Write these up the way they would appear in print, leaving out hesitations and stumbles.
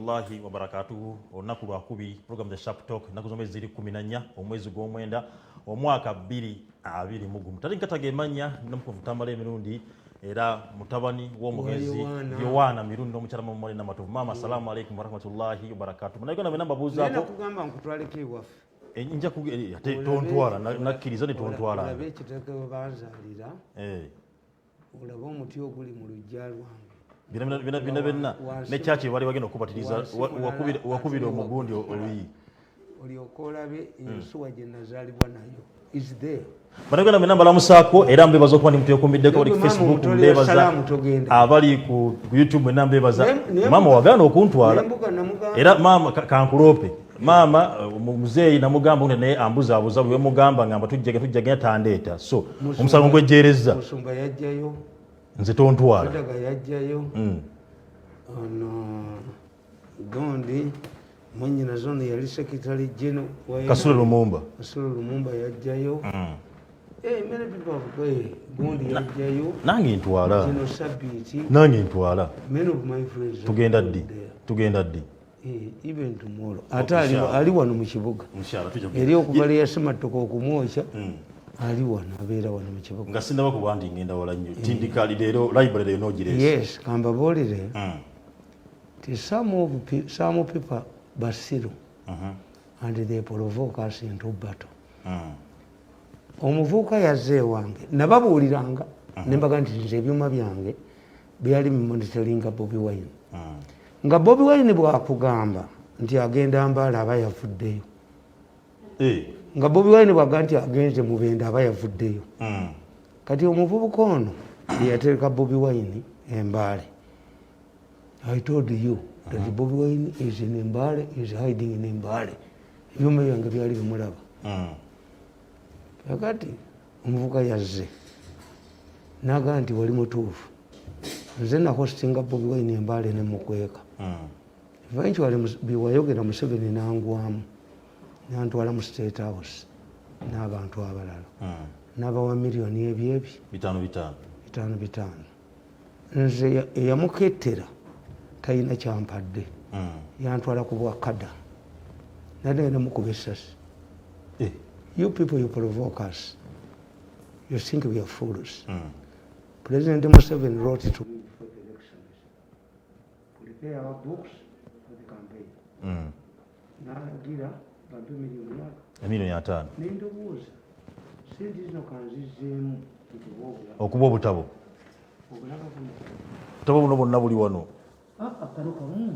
warahmatullahi wabarakatuhu. Olunaku lwakubi program the Sharp Talk naku zombe ziri 14 omwezi gw'omwenda omwaka 2020. Tali nkataga emanya namukuvu Tamale Mirundi era mutabani w'omugezi Yohana Mirundi omukyala mu Mole namatovu. Mama assalamu alaykum warahmatullahi wabarakatuh. Munayiko na namba buzaako. Nenda kugamba nkutwale kiwafu. Enja tontwala nakkiriza ne tontwala. Olabe ekiteke bazalira. Olaba omuti oguli mu lujja lwange. Bina ne chachi bali bagenda okubatiriza wakubira omugundi oluyi. Olyoka olabe ensuwa gye nazaalibwa nayo. Is there. Banagana menamba la musako era mbebaza okuba ndi mutu yokumiddeko oli ku Facebook mbebaza abali ku YouTube mbebaza mama wagana okuntwala era mama kankulope mama muzeyi namugamba nti naye ambuza abuza bwe mugamba ngamba tujjage tandeeta so omusango gwejjereza musumba yajjayo nze tontwala daga yajjayo ono gondi mwenyina zone yali secretary general Kasule Lumumba yajjayo many people have played gondi yajjayo nange ntwala zino sabiti nange ntwala many of my friends tugenda ddi even tomorrow atali ali wano mu kibuga eri okuvala yasemattoka okumwokya ali wano abeera wano mu kibuga nga sinaba kuba ndi ngenda wala nnyo tindikali leero library enogiresi yes kambaboolere ti some people basiru and they provoke us into battle omuvuuka yazze ewange nababuuliranga nembaga nti nze ebyuma byange byali monitoringa Bobi Wine nga Bobi Wine bwakugamba nti agenda Mbala aba yavuddeyo nga Bobi Wine bwaga nti agenze mu Benda aba yavuddeyo kati omuvubuka ono yatereka Bobi Wine Mbale. I told you that Bobi Wine is in Mbale, is hiding in Mbale. Ebyuma byange byali bimulaba kakati omuvubuka yazze naga nti wali mutuufu nze nahostinga Bobi Wine Mbale ne mukweka eventually biwayogera Museveni nangwamu nantwala mu State House n'abantu abalala n'abawa miliyoni ebyebi 5 nze eyamukettera talina kyampadde yantwala ku bwakada nagenda mukuba essasi. You people, you provoke us. You think we are fools. President Museveni wrote to me before the elections. Prepare our books for the campaign. Nagira bantu miliyoni 5. Nindobuuza sente zino kanzizeemu okuba obutabo obutabo buno bonna buli wano kano kamu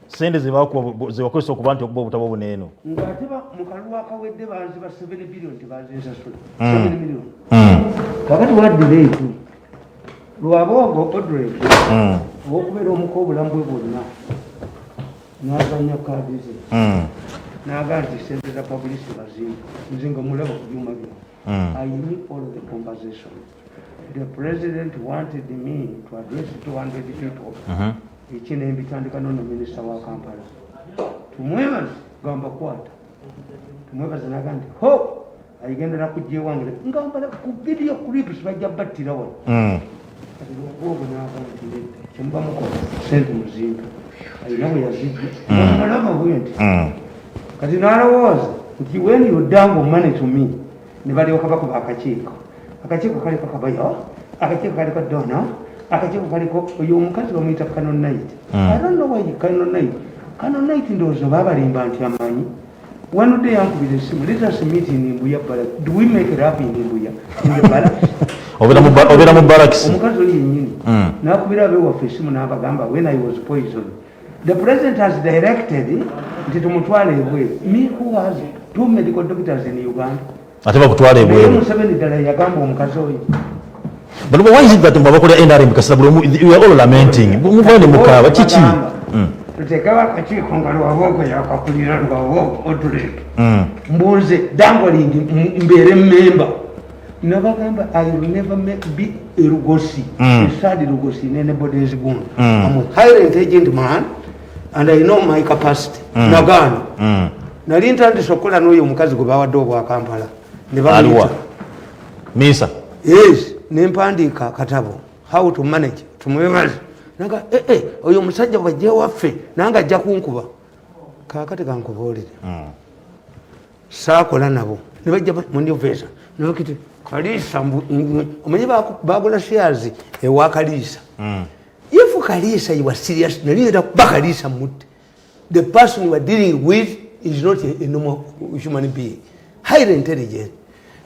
sente zebakozesa okuba nti okuba obutabo buneeno ng'ate mukalulu akawedde banziba 7 billion tebazinsasula 7 million kakati waddireetu lwaboogo odrek owokubeera omuka obulamu bwe bwonna n'azanya kaadi ze n'agaa nti sente za publicity bazimba nze nga mulaba ku byuma bino I knew all the conversation. The president wanted me to address 200 people. Ekine mbitandika nono minister wa Kampala tumwebaze gamba kwata tumwebaze nagandi ho ayigendera kujja wange ngamba ku video clips bajja battira wano kati lwogo n'abantu kyemba mukola sente muzimba ayinawe yazijja malama bwenti kati n'alowooza nti when you dangle money to me ne balyoka bakuba akakiiko kaliko kabayo akakiiko kaliko dona akakiiko kaliko oyo omukazi bamuyita Canon Night. I don't know why Canon Night. Canon Night ndowooza babalimba nti amanyi one day yankubira essimu let us meet in Mbuya Barracks. Do we make it up in Mbuya in the barracks? Obera mu barracks omukazi oli yennyini n'akubira abewaffe essimu n'abagamba when I was poisoned the president has directed nti tumutwale ebweru. Me who has 2 medical doctors in Uganda ate bakutwala ebweru. Museveni ddala yagamba omukazi oyo. But why is it that mbabakola NRM kasabulu you are all lamenting muvane mukaba kiki tutekaba akakiiko nga lwaboogo yakakulira lwaboogo odrek mbuze dangling mbeere member nabagamba I will never be a Lugosi esadi Lugosi nene bodies gun I'm a highly intelligent man and I know my capacity nagana nali ntandise okukola n'oyo omukazi gwe bawadde obwa Kampala ne bamuyita Misa yes nempandiika katabo how to manage tumwebaze nanga oyo musajja bwajja waffe nanga ajja kunkuba kakati kankubuulire saakola nabo ne bajja mundiveesa nokiti Kalisa omanyi bagula shares ewa Kalisa if Kalisa you were serious nalira kuba Kalisa mutte the person you are dealing with is not a normal human being highly intelligent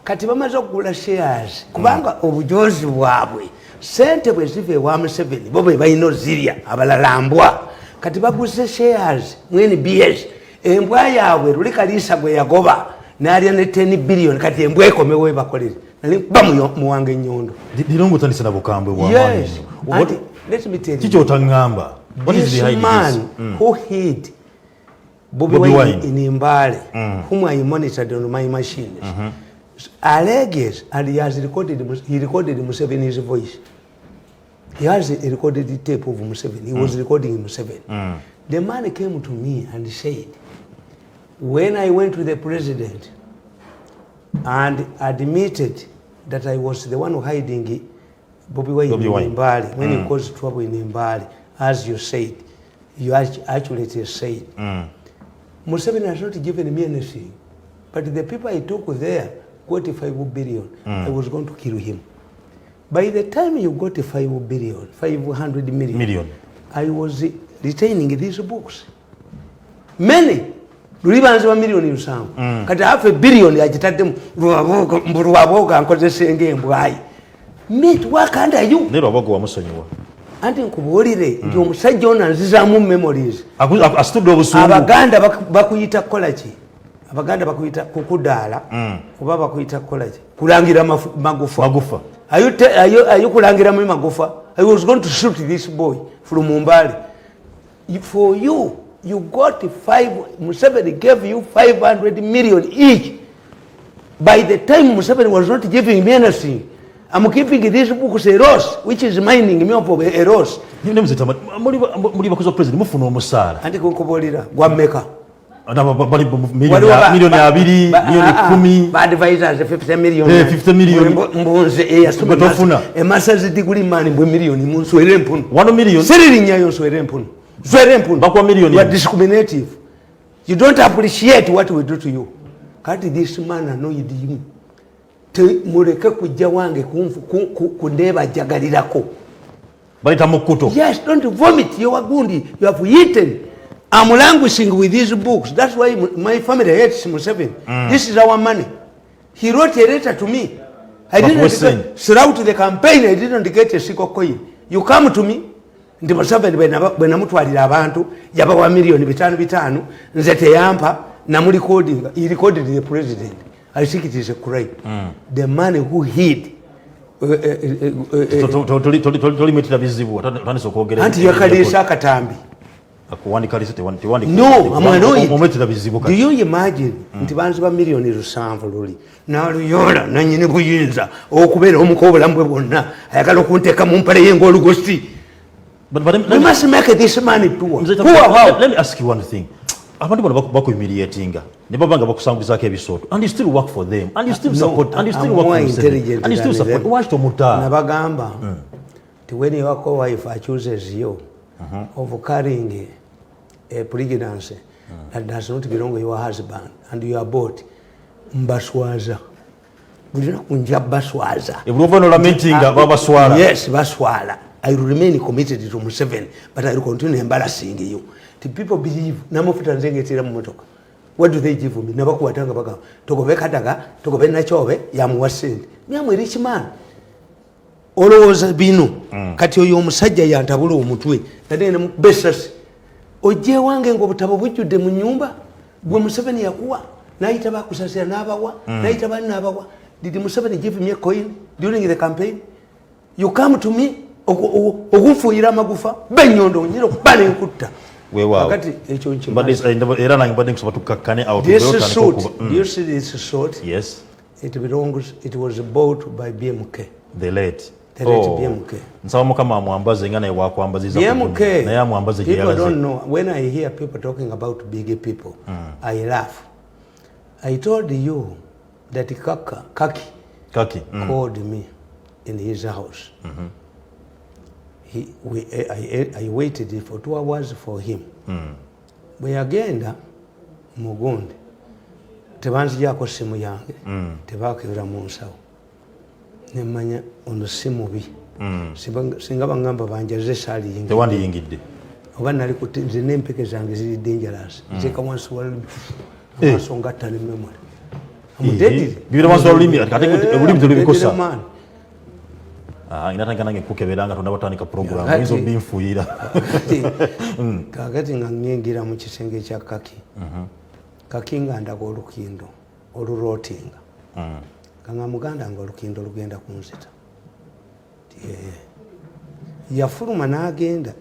kati bamaze okugula shares kubanga obujozi bwabwe sente bwe zive wa Museveni bo be bayino ziria abalalambwa kati baguze shares mwene BS embwa yawe luli Kalisa gwe yagoba nalya ne 10 billion kati embwa ekomewe bakolere nali bamu muwange nyondo dilongo tandisa na bukambwe bwa yes. Let me tell you kicho tangamba what is behind this man who hid Bobby Wine in Mbale whom I monitored on my machine alleges and he recorded Museveni's voice. He has a recorded tape of Museveni. He was recording Museveni. The man came to me and said, when I went to the president and admitted that I was the one hiding Bobby Wine in Mbale, when he caused trouble in Mbale, as you said, you actually said, Museveni has not given me anything, but the people I took there got 5 billion. I was going to kill him. By the time you got 5 billion, 500 million, I was retaining these books. Many. Lulibanzi wa milioni usangu. Kati half a billion yajitadde mburuwaboga nkozesenge mbwai. Mate work under you. Nero abago wamusonyiwa. Anti nkubuulire nti omusajja ono anzizaamu memories. Asitudde obusungu. Abaganda bakuyita kolaki. Abaganda bakuyita kukudaala. Oba bakuyita kolaki. Kulangira magufa. Are you kulangira magufa? I was going to shoot this boy from Mbale. For you, you got Museveni gave you 500 million each. By the time Museveni was not giving me anything, I'm keeping this book as a rose, which is mining me up of a rose. You name zeta muri bakozo president mufuna omusala. Andi kukubolira gwameka. Milioni 2 milioni 10 ba advisors 50 million. 50 million mbunze yasuma tofuna. Emasazi diguli mani mbwe milioni munswere mpunu. 1 million. Siriri nyayo nswere mpunu. Bakwa million. You are discriminative. You don't appreciate what we do to you. Kati this man annoyed you. Mureke kujja wange kundeba jagalirako. Balita mukuto. Yes, don't vomit. You are gundi. You have eaten. I'm languishing with these books. That's why my family hates Museveni. This is our money. He wrote a letter to me. I didn't throughout the campaign. I didn't get a single coin. You come to me. Ndi Museveni bwe mutwalira abantu yabawa milioni 5 nze teyampa na mu recording. He recorded the president. I think it is a crime. The man who hid tolimetera bizibu tandise okwogera anti yakalisa akatambi akuwandikalise tewandi. No, I'm annoyed. Ometera bizibu kati. Do you imagine nti banzi ba milioni 7 luli naluyola nanyine buyinza okubeera omukobulamu bwonna ayagala okunteka mu mpale yengo olugosti. We must make this money poor. Let me ask you one thing. Abantu bano bakuhumiliatinga ne babanga bakusanguzako ebisooto and you still work for them and you still support and you still work for them and you still support watch to muta nabagamba when your wife chooses you of carrying a pregnancy that does not belong to your husband and you are bought mbaswaza bulina kunja baswaza ebrovono lamentinga babaswala. Yes, baswala. I will remain committed to Museveni, but I will continue embarrassing you. The people believe namufuta nzengetera mu motoka. What do they give me? Nabakuwatanga baga togobe kataga togobe nachobe ya muwasende. Myamwe rich man. Olowooza bino kati oyo omusajja yantabula omutwe nade ne besasi. Ojje wange ng'obutabo bujjudde mu nyumba gwe Museveni yakuwa nayita bakusasira n'abawa nayita bani n'abawa. Did Museveni give me a coin during the campaign? You come to me okufuuyira amagufa benyondo nyiro bane nkutta. Wakati ekyo nchi era nange mbadde nkusaba tukakkane out. Do you see this sword? Yes. It was bought by BMK. The late BMK. Nsaba mukama amwambaze nga naye wakwambaziza BMK. Naye amwambaze gye yalaze. People don't know. When I hear people talking about big people, I laugh. I told you that Kaki called me in his house. I waited for 2 hours for him. Bwe yagenda mugundi tebanzijako simu yange tebakebera mu nsawo nemmanya ono si mubi singa bangamba banjaze saali tewandiyingidde oba nali nzina empeke zange ziri dangerous nzeka wansi wamaso ngattane memory bibira wansi walulimi olulimi telubikosa inatanga nange kukeberanga tunabatandika program hizo binfuira kakati nga ngengira mu kisenge kya kaki kaki nga ndaga olukindo olurotinga kanga muganda nga olukindo lugenda kunzita yafuluma n'agenda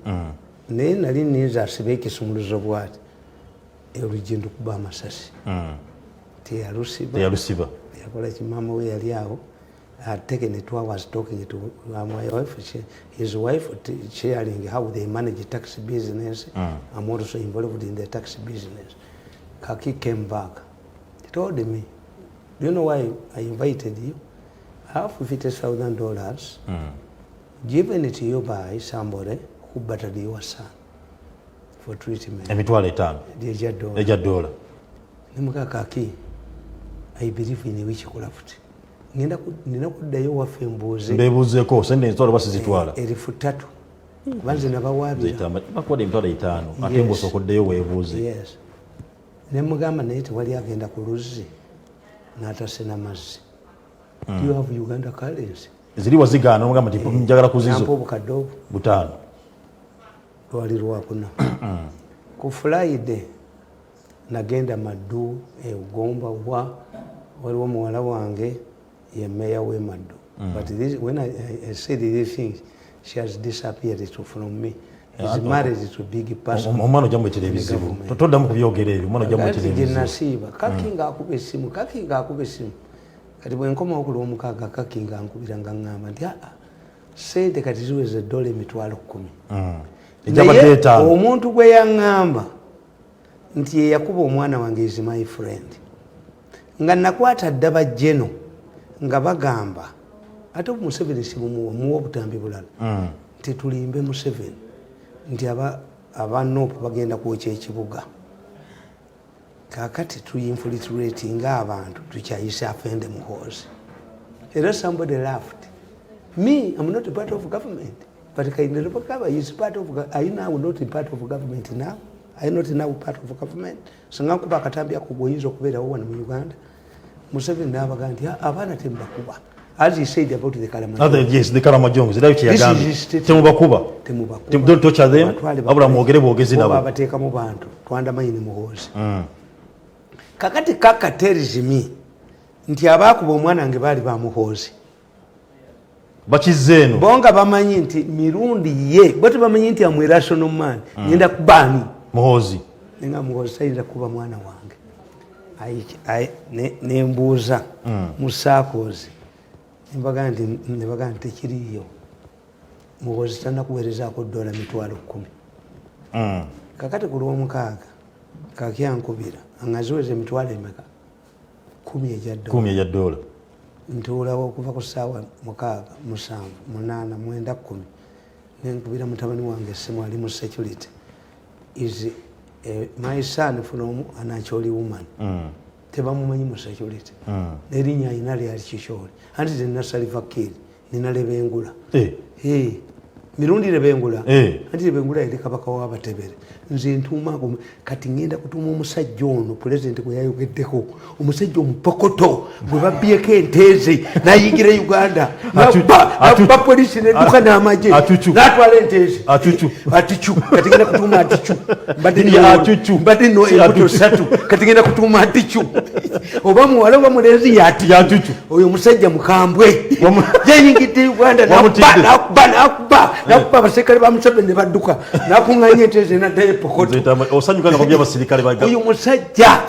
naye nali niza asibe ekisumuluzo bwati olugendo kuba amasasi teyalusiba yakola kimama we yali awo. I had taken 2 hours talking to my wife, his wife, sharing how they manage the taxi business. I'm also involved in the taxi business. Kaki came back. He told me, do you know why I invited you? I have $50,000 given it to you by somebody who battered your son for treatment. Emitwalo 5. Eja dola. Nimuka Kaki, I believe in witchcraft. Nina kuddayo waffe mbeebuuzeeko sente enzitwalo basizitwala 3,000 kubanze nabawabira bakuwadde emitwalo 5 ate ng'osooka oddeyo weebuuze ne mugamba naye tewali agenda ku luzzi n'atase n'amazzi. Do you have Uganda currency? Ziri wazigaana omugamba nti njagala kuzizo nampa obukadde obwo 5 lwali lwakuna ku Friday nagenda Maddu Ugomba waliwo muwala wange ye mayor we Maddu. But when I said these things, she has disappeared from me. He's married to a big person. Omwana ojja mwetera ebizibu toddamu kubyogera ebyo omwana ojja mwetera ebizibu nasiba kakinga akuba essimu kati bwe nkoma okuli omukaaga kakinga ankubira nga ŋŋamba nti sente kati ziweze $10,000 omuntu gwe yaŋŋamba nti ye yakuba omwana wange is my friend nga nakwata ddaba jeno nga bagamba ate Museveni simuwa obutambi bulala nti tulimbe Museveni nti aba Nopu bagenda kwokya ekibuga kakati tuyinfiltratinga abantu tukyayise afende muhoozi era somebody laughed. Me, I'm not a part of government, but Kainderabakaba is part of. Are you now not a part of government now? Are you not now part of government? Sangakuba katambia kuboyizo kubera wana mu Uganda. Museveni n'abaga nti abaana temubakuba. As he said about the Karamajong. Yes, the Karamajong. Zidai kiyagambye. Temubakuba. Don't torture them. Abula mwogere bwogezi nabo. Babateeka mu bantu. Twandamanyi ne muhoozi. Kakati kaka tells me nti abakuba omwana nge baali ba muhoozi. Bakizeeno. Bonga bamanyi nti Mirundi ye. Bote bamanyi nti amwe rational man. Nyenda kubani. Muhoozi. Nenga muhoozi sayinza kuba mwana wange. Nembuuza mu SACCOs nebaga nti tekiriyo muhoozi tannakuweerezaako $10,000. Kakati ku Lwomukaaga kakyankubira angaziweza emitwalo emeka $10,000 ntuulawo okuva ku ssaawa 6, 7, 8, 9, 10 nenkubira mutabani wange essimu ali mu security is my son from an Acholi woman. Tebamumanyi mu security. Nerinnya ayina lyali Kisholi. Anti zenna saliva kiri. Nina Lebengula. Mirundi Lebengula. Anti Lebengula yali kabaka w'Abatebere. Nze ntuma kati ngenda kutuma omusajja ono president gwe yayogeddeko. Omusajja omupokoto bwe babyeko enteezi n'ayingira Uganda. N'abba polisi n'edduka n'amagye. N'atwala enteezi. Aticu. Kati ngenda kutuma aticu. Mbadde no embuto 3. Kati ngenda kutuma aticu. Oba muwala oba mulenzi yaticu. Oyo omusajja mukambwe. Yayingidde Uganda n'akuba abaserikale ba Museveni ne badduka. N'akuŋŋaanya enteezi n'addayo pokoto. Osanyuka nga kubya abasirikale baga. Oyo musajja.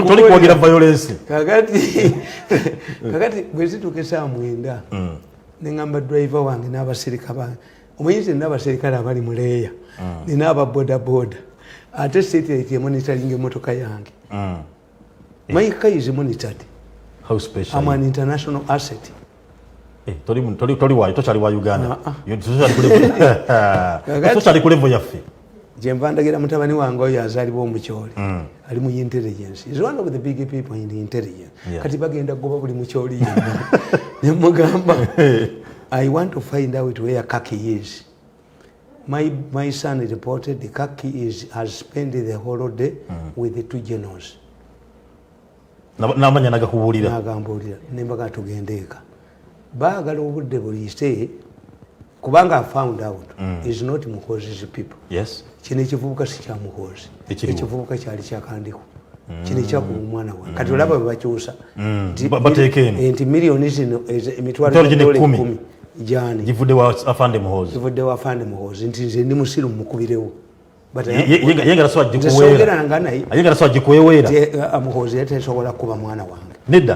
Toli kuwagira violence. Kakati bwe zituuka essaawa 9 ne ngamba driver wange n'abasirikale bange. Omuyizi n'abasirikale abali mu leeya. Nina aba bodaboda. Ate satellite monitoring emmotoka yange. My car is monitored. How special? I'm an international asset. toli wayo tochali wa Uganda tochali kulevo yaffe jembandagira mutabani wange oyo azalibwa omukyoli ali mu intelligence is one of the big people in the intelligence kati bagenda goba buli mukyoli yenna nemugamba I want to find out where Kaki is. My son reported the Kaki has spent the whole day with the two generals. Namanya nagakubulira. Nagambulira nembaga tugendeeka. Baagala obudde bulise kubanga I found out is not Muhoozi's people. Yes. Kino ekivubuka si kya Muhoozi. Ekivubuka kyali kyakandiko. Kino ekyakuba omwana wange. Kati olaba bwe bakyusa. Bateekemu. Nti miliyoni zino emitwalo $10,000 jani jivudde wa afande Muhoozi. Jivudde wa afande Muhoozi nti nze ndi musiru mukubirewo. Yenga raswa jikuwera. Yenga raswa jikuwera. Muhoozi yatesobola kuba mwana wange. Nedda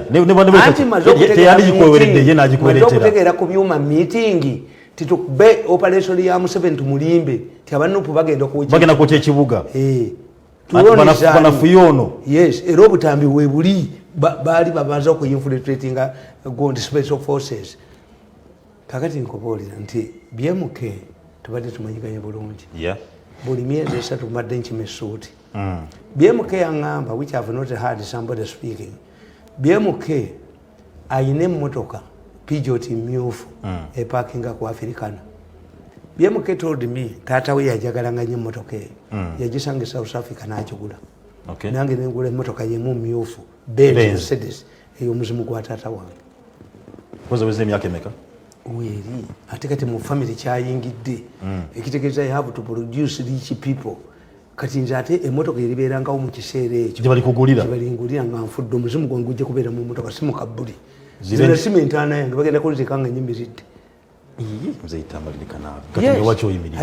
teyali jikuweredde ye n'agikuweretera. Okutegeera ku byuma meeting titukube operation ya Museveni tumulimbe ti abanupu bagenda ku ekibuga. Banafuyono. Yes, era obutambi webuli baali babanza okuyinfiltratinga Gondi Special Forces. Kakati nkubuulira nti BMK tubadde tumanyiganye bulungi. Buli myezi esatu mbadde nkima essuuti. BMK yaŋŋamba, which I have not heard somebody speaking. BMK ayina emmotoka Peugeot myufu epakinga ku Africana. BMK told me taata we yajagalanga nnyo emmotoka eyo. Yagisanga South Africa n'agigula. Nange nengula emmotoka yemu myufu Benz Mercedes ey'omuzimu gwa taata wange. Weze emyaka emeka? Weri ate kati mu family kyayingidde ekitegeeza you have to produce rich people kati nze ate emmotoka eribeerangawo mu kiseera ekyo gye bali kugulira nga nfudde omuzimu gwange gujja kubeera mu mmotoka si mu kabbuli zina simu entaana yange bagenda kunzikanga nyimiridde I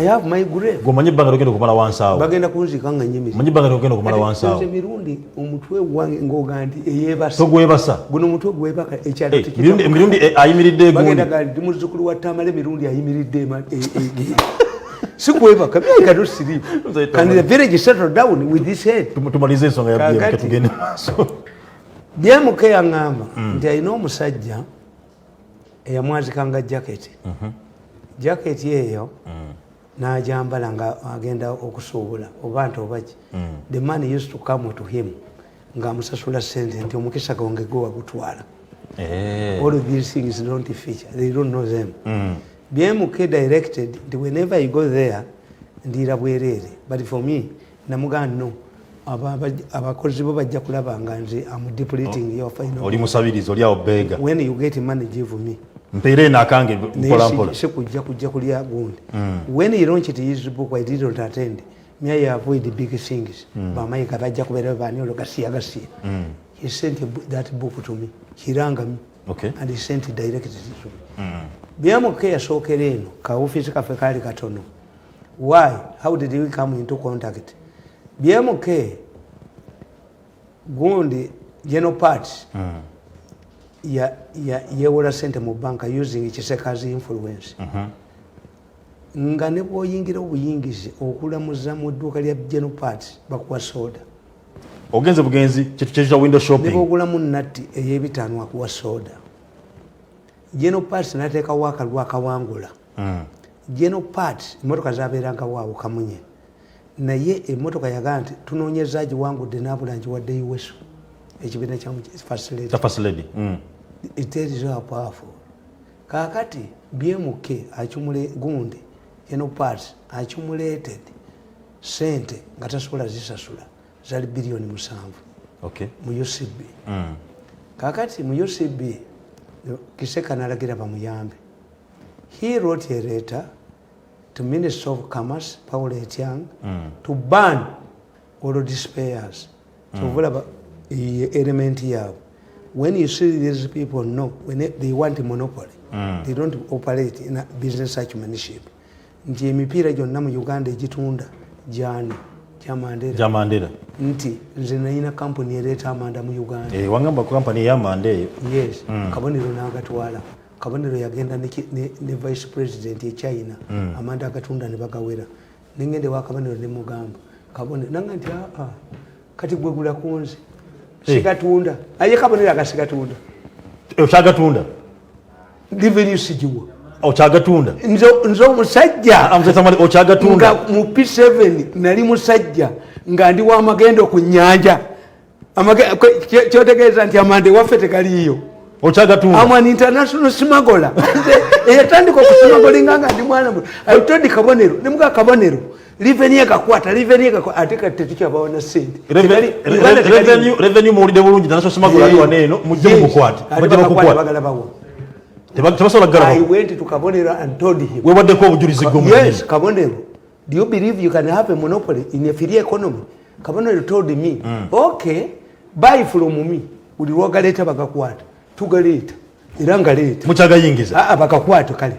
have my grave. Gomanyi banga logendo kumala wansawo. Bagenda kunzikanga nyimiridde. Manyi banga logendo kumala wansawo. Nze Mirundi omutwe gwange ng'ogandi eyebasa. Togwebasa. Guno omutwe gwebaka ekyalo Mirundi ayimiridde gundi. Bagenda gandi muzzukulu wa Tamale Mirundi ayimiridde sikwebaka I cannot sleep. And the village settled down with this head. Tumalize ensonga ya BMK tugende. BMK yaŋŋamba nti alina omusajja eyamwazikanga jaketi. Jaketi eyo n'agyambala nga agenda okusuubula oba nti oba ki. The man used to come to him ng'amusasula ssente nti omukisa gwange gwe wagutwala. All of these things don't feature. They don't know them. BMK directed that whenever you go there, ndira bwerere. But for me, namuganda no. Abakozi bo bajja kulaba nga nze am depleting your final. Oli musabirizo oli obega. When you get money give me. Mpere nakange mpola mpola. Kujja kulya gundi. When he launched his book I didn't attend. Me I avoid the big things. Bamaika bajja kubeera bani ologasiya. He sent that book to me. Kiranga me. Okay. And he sent it directly to me. BMK yasookera eno ka office kaffe kaali katono. Why? How did we come into contact? BMK gundi General Parts yewola sente mu banka using Kisekazi influence. Nga ne bw'oyingira obuyingizi okulamuza mu dduuka lya General Parts bakuwa soda. Ogenze bugenzi kyekyo window shopping. Ne bw'ogulamu natti ey'ebitaano akuwa soda. General Parts n'ateekawo akalwa akawangula. General Parts emmotoka zaabeerangawo awo kamunye. Naye emmotoka yagaa nti tunoonyeza giwangudde n'abula ngiwadde US ekibiina kya First Lady. It tells you how powerful. Kaakati BMK acumule gundi General Parts accumulated sente nga tasobola zisasula zali billioni 7. Okay. Mu UCB. Kaakati mu UCB Kiseka n'alagira bamuyambe. He wrote a letter to Minister of Commerce, Paul Etiang, to ban all of these spares. So whatever element you have. When you see these people know, when they want a monopoly, they don't operate in a business acumanship. Nti emipira gyonna mu Uganda egitunda jani Jamandera. Nti nze nalina company ereeta amanda mu Uganda. Wangamba company ya Mande. Yes. Kabonero n'agatwala. Kabonero yagenda ne vice president ye China. Amanda agatunda ne bagawera. Nengende wa Kabonero ne mugamba. Kabonero nanga nti kati gwe gula kunzi. Sigatunda. Aye Kabonero agasigatunda. Oshagatunda. revenue sijiwa ochagatunda nzo musajja Tamale ochagatunda mu P7 nali musajja nga ndi wa magendo ku nyanja kyotegeeza nti amande waffe tekaliyo ochagatunda I'm an international smuggler eyatandika okusimagolinga nga ndi mwana ayitodi kabonero ne muka kabonero revenue ate kati tukyabawo na sente revenue muwulidde bulungi national smuggler ali waneeno mujje mukukwate bajja bakukwata bagala bawo tebasobola kugala I went to Kabonero and told him webaddeko obujulizi gwo yes Kabonero do you believe you can have a monopoly in a free economy Kabonero told me okay buy from me buli lwogaleta bagakwata tugaleta era ngaleta mukyagayingiza bakakwata kale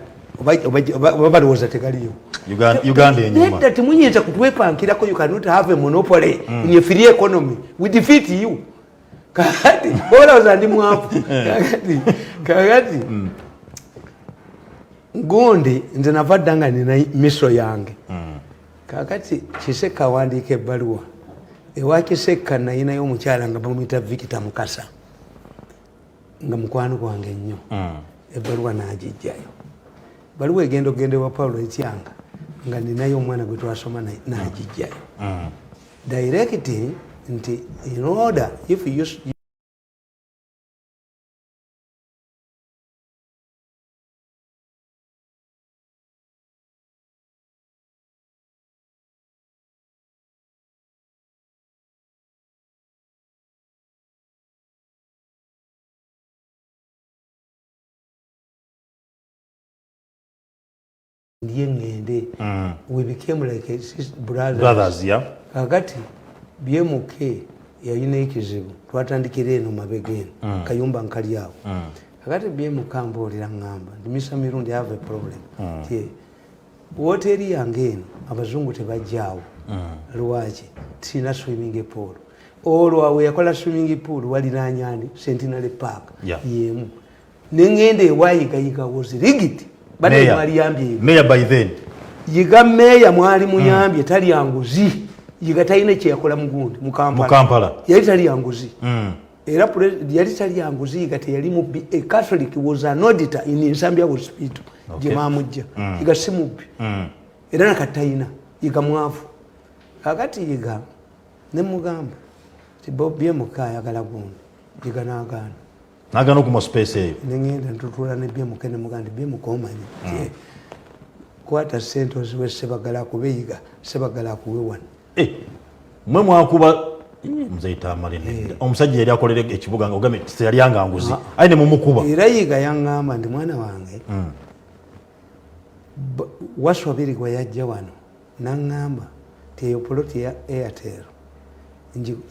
obalowooza tegaliyo Uganda enyuma that munyinza kutwepankirako you cannot have a monopoly in a free economy we defeat you kakati olowooza ndi mwavu kakati gundi nze nava ddanga nina miso yange kakati Kiseka awandiika ebbaluwa ewa Kiseka nayinayo omukyala nga bamuyita Victor Mukasa nga mukwano gwange nnyo ebbaluwa n'agijjayo baluwa egenda okugenda ewa Paulo Etyanga nga ninayo omwana gwe twasoma n'agijjayo directing nti in order if you ngende we became like brothers yeah kakati BMK yalina ekizibu twatandikira eno mabegeno kayumba nkali awo kakati BMK mbolera ngamba ndi Mr. Mirundi have a problem woteri yange eno abazungu tebajjaawo lwaki tina swimming pool olwawe yakola swimming pool walinanyani Centenary Park yemu nengende ewayigayiga was rigged bade mwali yambye mayor by then yiga meya mwali muyambye tali yanguzi yiga tayina kye yakola mugundi mu Kampala yali tali yanguzi era yali tali yanguzi yiga teyali mu a Catholic was an auditor in Nsambya hospital je mamujja yiga simubbi era nakatayina yiga mwavu kakati yiga ne mugamba ti Bobby Mukaya agala gundi yiga nagana nagano ku space eyo nengenda ntutula ne BMK ne muganda BMK omanyi kwata sente oziwe Sebagala kubeyiga Sebagala kuwe wan mwe mwakuba mzee Tamale omusajja yali akolera ekibuga nga ogambe yali yanganguzi ayi ne mumukuba era yiga yangamba ndi mwana wange waswabiri gwa yajja wano nangamba teyo poloti ya Airtel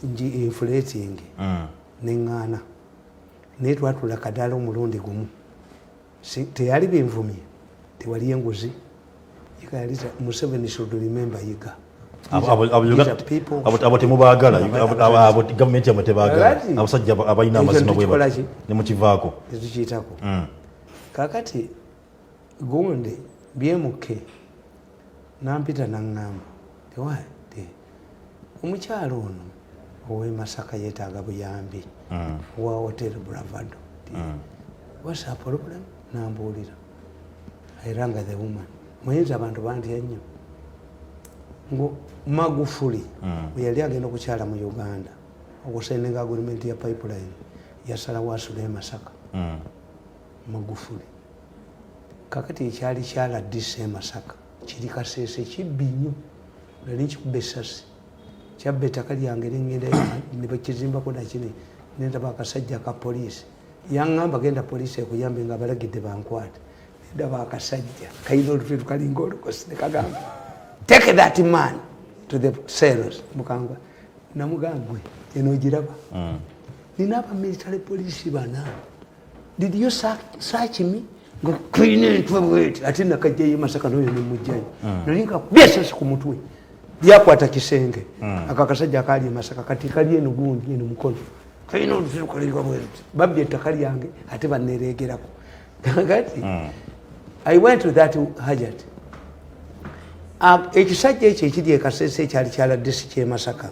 nji inflating nengana netwatula kadala omulundi gumu teyali binvumye tewali enguzi yikayaliza Museveni should remember yiga abo temubagala abo government yamatebagala abasajja abayina amazima bwe ne mukivaako tekiyitako kakati gundi BMK nampita nangamba tewate omukyalo ono owe Masaka yetaaga buyambi wa Hotel Bravado what's a problem nambulira airanga the woman mwenza abantu bandi ennyo ngo Magufuli yali agenda okukyala mu Uganda okusenenga agreement ya pipeline yasala wasula Masaka Magufuli kakati ekyali kyala dise Masaka kiri kasese kibbi nnyo nali nkikuba essasi kyabba ettaka lyange lengenda ne bakizimbako nakini nendaba akasajja ka poliisi yaŋŋamba genda poliisi ekuyambe nga abalagidde bankwate nendaba akasajja kayina olufe tukalinga olukosi nekagamba take that man to the cells mukanga namugambwe eno ogiraba nina abamilitary poliisi bana did you search me nga kwine entwe bweti ate nakajjayo Masaka noyo nemujjayo nalinga byesasi ku mutwe lyakwata kisenge akakasajja akali Masaka kati kali eno gundi eno mukono kayina olufe tukalinga bweti babbye ettaka lyange ate baneregerako kakati I went to that hajat ekisajja ekyo ekiri ekasese ekyali kyaladde si kye Masaka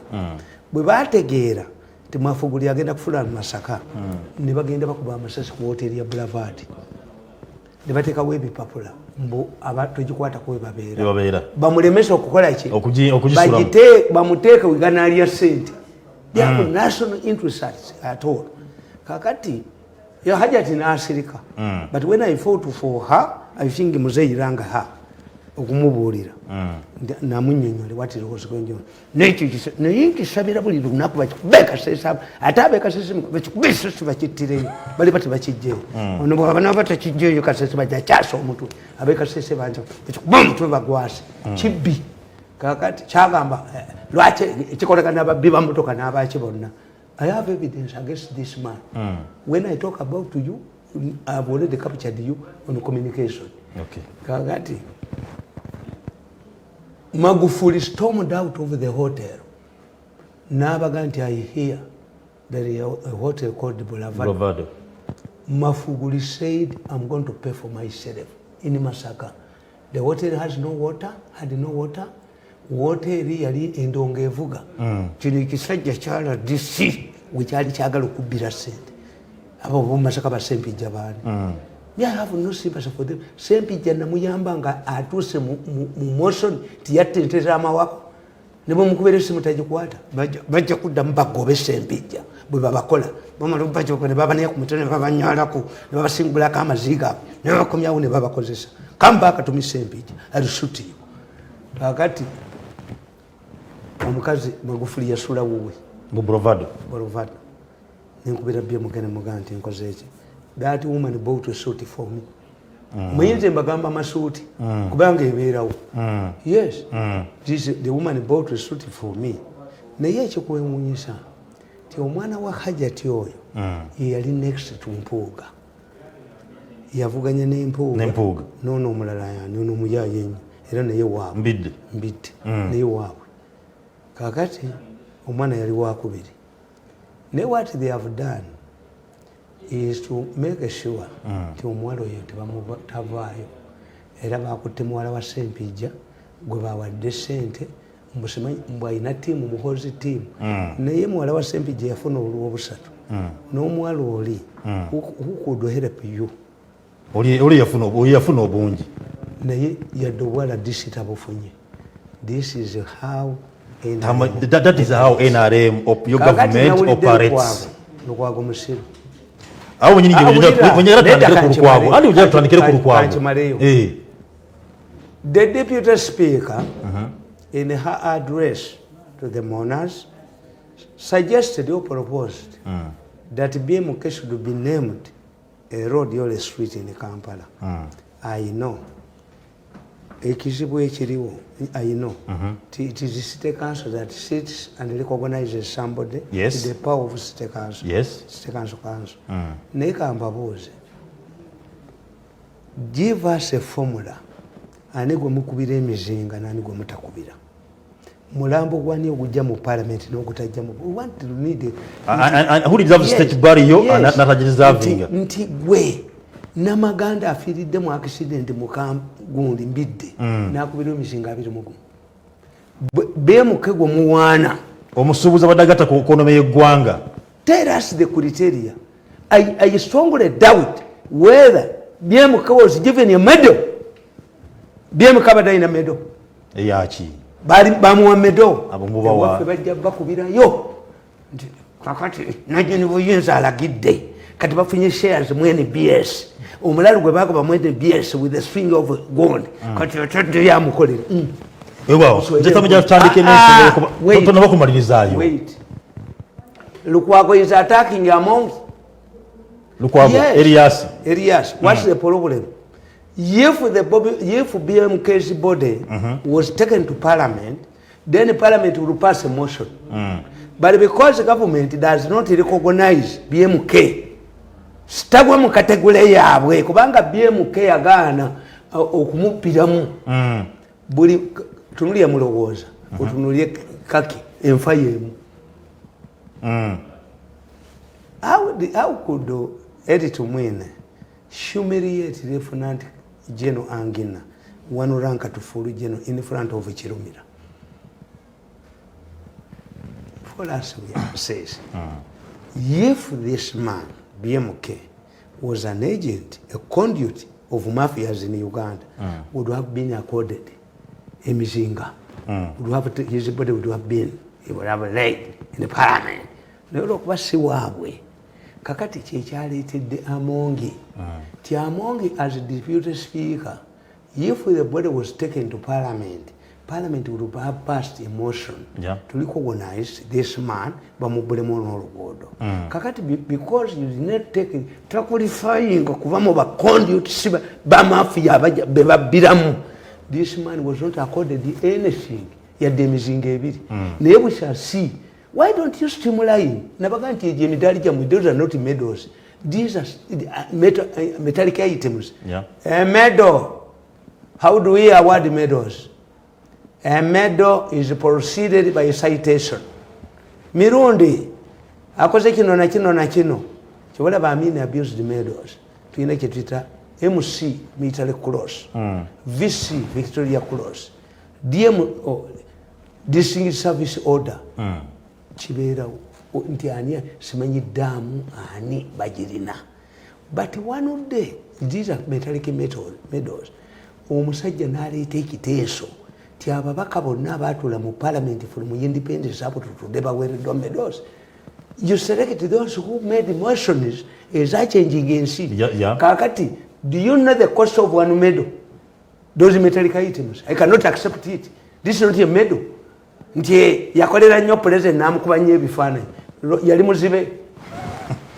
bwe bategeera temwafuguli agenda kufula Masaka ne bagenda bakuba amasasi ku hoteri ya Boulevard ne bateekawo ebipapula mbu togikwata kuwe babeera bamulemesa okukola ki bamuteeke wiganaalya ssente byako national interest at all. Kakati ya Hajati naasirika but when I fought for her I think muzeyiranga her okumubuulira namunnyonnyola what was going on nekyo naye nkisabira buli lunaku bakikubeka sesa ate abekasese bakikubesesi bakittireyo bali bati bakijjeeyo ono bwabana batakijjeeyo kasese bajakyasa omutwe abekasese banja bakikuba omutwe bagwase kibbi. Kakati kyagamba lwaki ekikolekana ababbi bamotoka n'abaki bonna. I have evidence against this man. When I talk about you, I've already captured you on communication. Okay. Kakati Magufuli stormed out of the hotel. Nabaganti, I hear there is a hotel called Bravado. Mafuguli said, I'm going to pay for myself in Masaka. The hotel has no water, had no water. Water yali endongevuga. Kino ekisajja kyala DC wekyali kyagala okubbira ssente. Abo bomasaka ba Sempijja baani. I have no sympathy for them. Sempijja namuyamba nga atuuse mu motion tiyatenteza amawako. Ne bamukubera essimu tagikwata. Bajja kuddamu bagobe Sempijja bwe babakola. Bamala bajja ne baba naye ku mutwe ne babanyalako ne babasingulako amaziga ne babakomyawo ne babakozesa. Come back to me Sempijja. I'll shoot you. Kakati omukazi Magufuli yasula wuwe mu Bravado nenkubira bye mugene muganti nkoze eki. That woman bought a suit for me. Muyinze mbagamba masuuti kubanga ebeerawo. Yes. The woman bought a suit for me. Naye ekikwewuunyisa ti omwana wa Hajati oyo yali next to Mpuuga. Yavuganya n'Empuuga noono omulala yani ono muyayenyi era naye waabwe mbidde naye waabwe. Kakati omwana yali wakubiri. Naye what they have done is to make sure ti omuwala oyo tavaayo era bakutte muwala wa Sempijja gwe bawadde ssente mbw alina ttiimu muhozi ttiimu naye muwala wa Sempijja yafuna olwo obusatu n'omuwala oli who could help you oli yafuna obungi naye yadde obuwala disi tabufunye. This is how that is how NRM your government operates. Lukwago musiru awo nyinyi tandikire ku Lukwago. The deputy speaker in her address to the mourners suggested or proposed that BMK should be named a road or a street in Kampala. I know. Ekizibu ekiriwo, I know. It is the city council that sits and recognizes somebody. Yes. The power of city council. Yes. City council. Neka mbabuze. Give us a formula. Ani gwe mukubira emizinga nani gwe mutakubira. Mulambo gwani ogujja mu parliament n'okutajja mu. We want to need and who deserves state burial and not deserving. Nti gwe namaganda afiiridde mu accident mu Kagundi mbidde nakubira emizinga 20 BMK gwe muwaana omusuubuza badagata ku economy y'eggwanga. Tell us the criteria. I strongly doubt whether BMK was given a medal. BMK badalina medal eyaki bamuwa medal abumubawa bajja bakubirayo nti kakati najeni buyinza alagidde kati bafunye shares mu NBS omulalu gwe bagoba mu NBS with a string of gold kati atadde yamukolera ewa nzeta mujja tutandike n'ensonga tonna bakumalirizayo. Wait, Lukwago is attacking among Lukwago. Yes. Elias what's the problem? If BMK's body was taken to parliament, then parliament will pass a motion. But because the government does not recognize BMK, stagwa mu category yaabwe kubanga BMK yagaana okumupiramu buli tunulya mulowooza otunulye kaki enfa yemu. How could Edith Mwene humiliate Lieutenant General Angina, one rank to full general in front of Chirumira? For us, we have says, if this man, BMK, was an agent, a conduit of mafias in Uganda would have been accorded a Mizinga. His body would have been, he would have laid in the parliament. Look, what's the way? Kakati Chicharity Amongi. Tiamongi, as a deputy speaker, if the body was taken to parliament, parliament would have passed a motion to recognize this man, Kakati, because you did not take it, qualifying this man was not accorded anything. We shall see. Why don't you stimulate him? Those are not medals. These are metallic items. A medal. How do we award medals? A medal is preceded by a citation. Mirundi, akoze kino na kino na kino. Chiwala baamini abused medals. Tuina kitita MC military cross. VC Victoria Cross. DM Distinguished Service Order. Chibera ntiania simanyi damu ani bajirina. But one of the these are metallic medals. Omusajja n'aleeta ekiteeso ti ababaka bonna abaatula mu parliament from independence up to today baweereddwa medals. You select those who made motions as a changing ensi. Kakati, do you know the cost of one medal? Those metallic items. I cannot accept it. This is not a medal. Nti yakolera nnyo president n'amukuba nnyo ebifaananyi. Yali muzibe.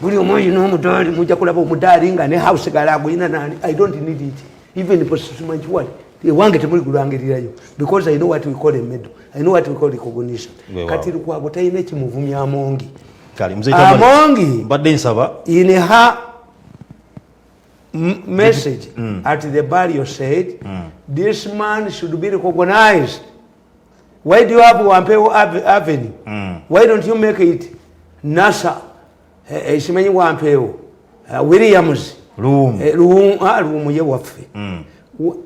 Buli omuntu n'omudaali mujja kulaba omudaali nga ne house galagulina nani. I don't need it. Even the position what wange temuli kulangirirayo because I know what we call a medal. I know what we call recognition. Kati lukwago tayina ekimuvumya Amongi. Amongi badde nsaba in her message at the burial said this man should be recognized. Why do you have Wampeo Avenue? Why don't you make it NASA? Simanyi Wampeo Williams room ye waffe.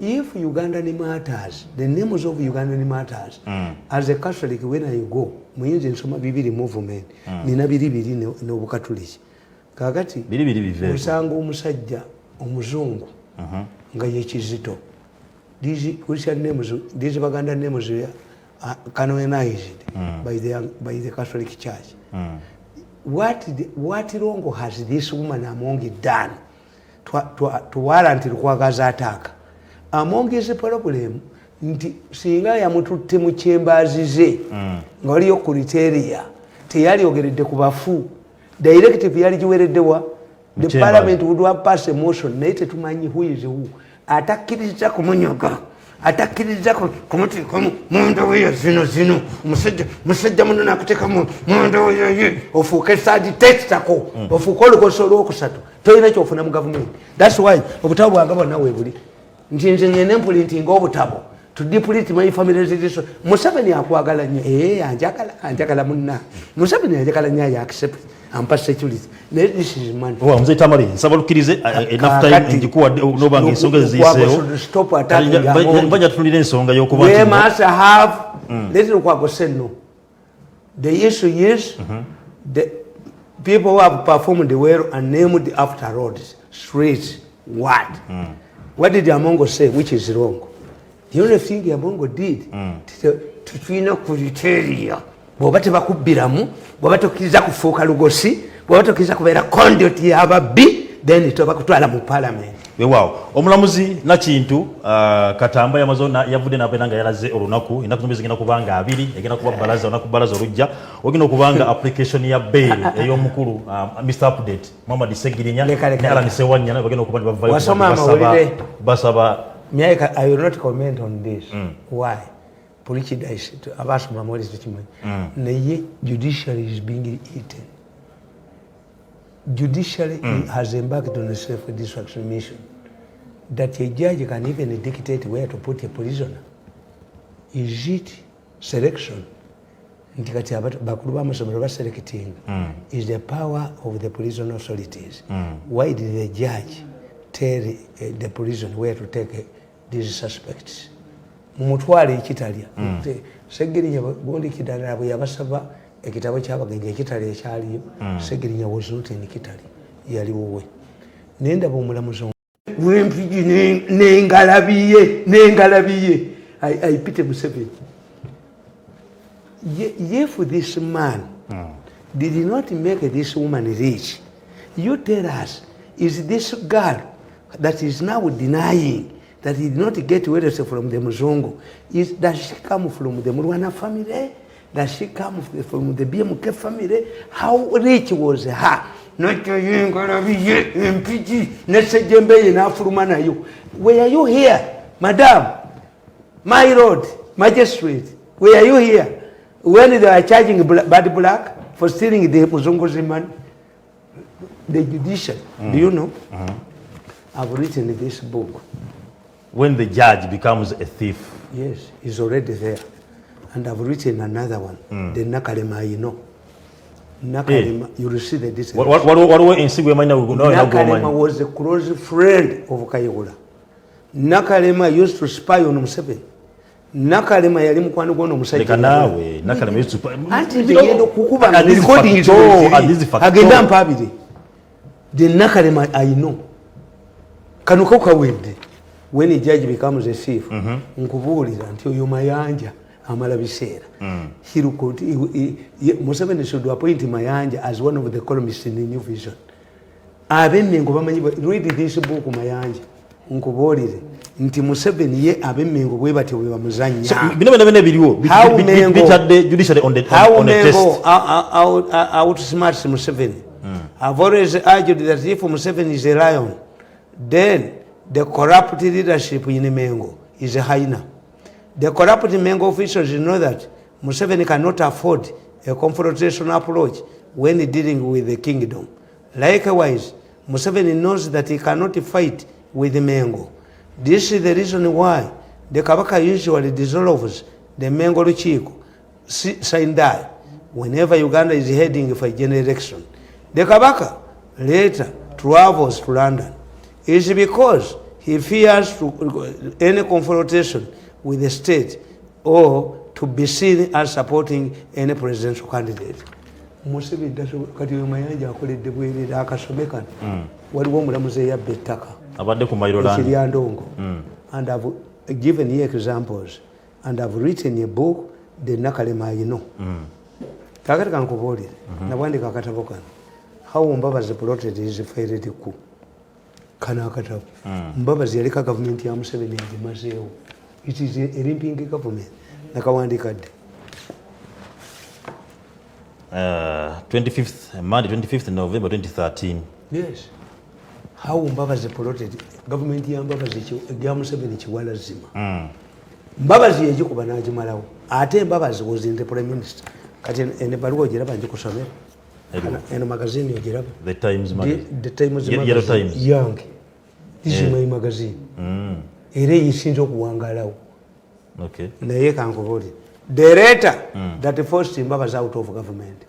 If Ugandan matters, the names of Ugandan matters, as a Catholic, when I go, muyinza nsoma bibiri movement, nina biribiri n'obukatuliki. Kakati, osanga omusajja omuzungu nga ye Kizito. These Christian names, these Ugandan names are canonized by the Catholic Church. What wrong has this woman Amongi done to warrant Rwagaza attack? Amongi is a problem. Singa yamututte mu chambers ze nga waliyo criteria teyali ogeredde ku bafu directive yali giwereddewa the parliament would have passed a motion naye tetumanyi who is who atakkiriza kumunyoga atakkiriza kumuti munda weyo zino musajja muno nakuteka munda weyo ofuuka third textako ofuuka olugoso olwokusatu tolina kyofuna mu government. That's why obutabo bwange bwonna weebuli nti nze nyene mpulintinga obutabo to deplete my family tradition. Museveni akwagala nnyo anjagala munna Museveni anjagala nnyo ya accept ampa security. This is money. Mzee Tamale nsaba lukirize enough time njikuwa nobanga ensonga ziiseewo stop attacking banja tunulira ensonga y'okuba we must have let Lukwago say no. The issue is the people who have performed well and named after roads, streets, what did Amongo say which is wrong? The only thing Amongo did tutwina criteria bw'oba tebakubbiramu bw'oba tokkiriza kufuuka lugosi bw'oba tokkiriza kubeera conduit y'ababbi then toba kutwala mu parliament. Weewaawo omulamuzi Nakintu Katamba yavudde n'abeera nga yalaze olunaku ennaku zombi zigenda kubanga 2 egenda kuba balaza olunaku balaza olujja ogenda okubanga application ya bail ey'omukulu Mr. Update Muhammad Segirinya ne Alan Sewanyana bagenda okuba bavayo basaba. I will not comment on this. Why? Prejudice to abasoma mwezi tukimanyi naye judiciary is being eaten. Judiciary has embarked on a self-destruction mission that a judge can even dictate where to put a prisoner. Is it selection? Nti kati bakulu b'amasomero baselecting is the power of the prison authorities. Why did the judge tell the prison where to take these suspects? Mumutwale ekitalya Segirinya bondi kidala bwe yabasaba ekitabo ky'abagenyi ekitalya ekyaliyo Segirinya was not in Kitali yali wowe nenda bomulamuzo Wempiji nengalabiye. I pity Museveni. If this man did not make this woman rich, you tell us, is this girl that is now denying that he did not get wealth from the Muzungu, does she come from the Murwana family? Does she come from the BMK family? How rich was her? Not were you here, madam, my lord, magistrate? Were you here when they were charging Bad Black for stealing the Muzungu's money? The judiciary, do you know? I've written this book. When the judge becomes a thief. Yes, he's already there. And I've written another one, the Nakalema, you know. Nakalema, you will see the distance. What in Sigwe Nakalema was a close friend of Kayigula. Nakalema used to spy on Museveni. Nakalema yali mukwano gwono musajja. Lekanawe, Nakalema used to spy. Anti the yendo kukuba na recording is agenda mpabire. The Nakalema I know. Kanukoka wende. When a judge becomes a thief, nkubulira until you mayanja amala biseera. Museveni should appoint Mayanja as one of the columnists in the New Vision. Abemengo bamanyi, read this book Mayanja. Nkubulire nti Museveni ye abemengo bwe bati bwe bamuzanya. So bino bene biliwo bitadde judiciary on the test. Outsmart Museveni. I've always argued that if Museveni is a lion, then the corrupt leadership in Mengo is a hyena. The corrupt Mengo officials know that Museveni cannot afford a confrontation approach when dealing with the kingdom. Likewise, Museveni knows that he cannot fight with Mengo. This is the reason why the Kabaka usually dissolves the Mengo Luchiko, Sindai, whenever Uganda is heading for a general election. The Kabaka later travels to London. It's because he fears any confrontation with the state or to be seen as supporting any presidential candidate. Museveni kati Mayanja akoledde bwerere akasomekana waliwo omulamuzi eyabba ettaka abadde ku Mayiroland Kiryandongo, and I've given you examples and I've written a book, the Nakalema you know. Kakati kankubuulire nabwandika akatabo kano how Mbabazi plotted his failed coup. Kana akatabo Mbabazi yaleka government ya Museveni agimazeewo. It is a limping government. Nakawandikadde 25th November 2013. Yes. How Mbabazi plotted government ya Mbabazi ya Museveni kiwala zima. Mbabazi yegikuba n'agimalawo. Ate Mbabazi was in the prime minister. Kati ene baluwa ogiraba ngikusomera. Eno magazine ogiraba. The Times magazine. The Times magazine. Yellow Times. Young. This is my magazine. Era yisinza okuwangalawo. Okay. Naye kankubuulire. The letter that forced Mbabazi out of government.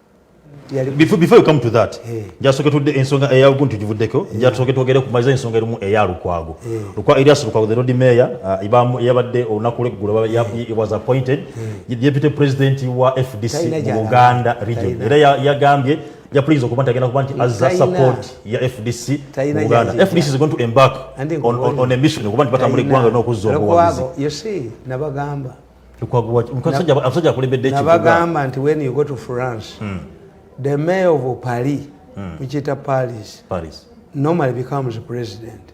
Before you come to that, jasooke tudde ensonga eyaguntu givuddeko, jasooke twogere ku maliza ensonga erimu eya Lukwago. Elias Lukwago, the road mayor, yabadde olunaku lw'eggulu he was appointed deputy president wa FDC mu Buganda region. Era yagambye please okuba nti agenda kuba nti as a support ya FDC mu Buganda. FDC is going to embark on a mission okuba nti batambula eggwanga n'okuzza obuwagizi. You see, nabagamba. Lukwago abasajja akulembedde ekibuga. Nabagamba nti when you go to France, the mayor of Paris, which is Paris, normally becomes president.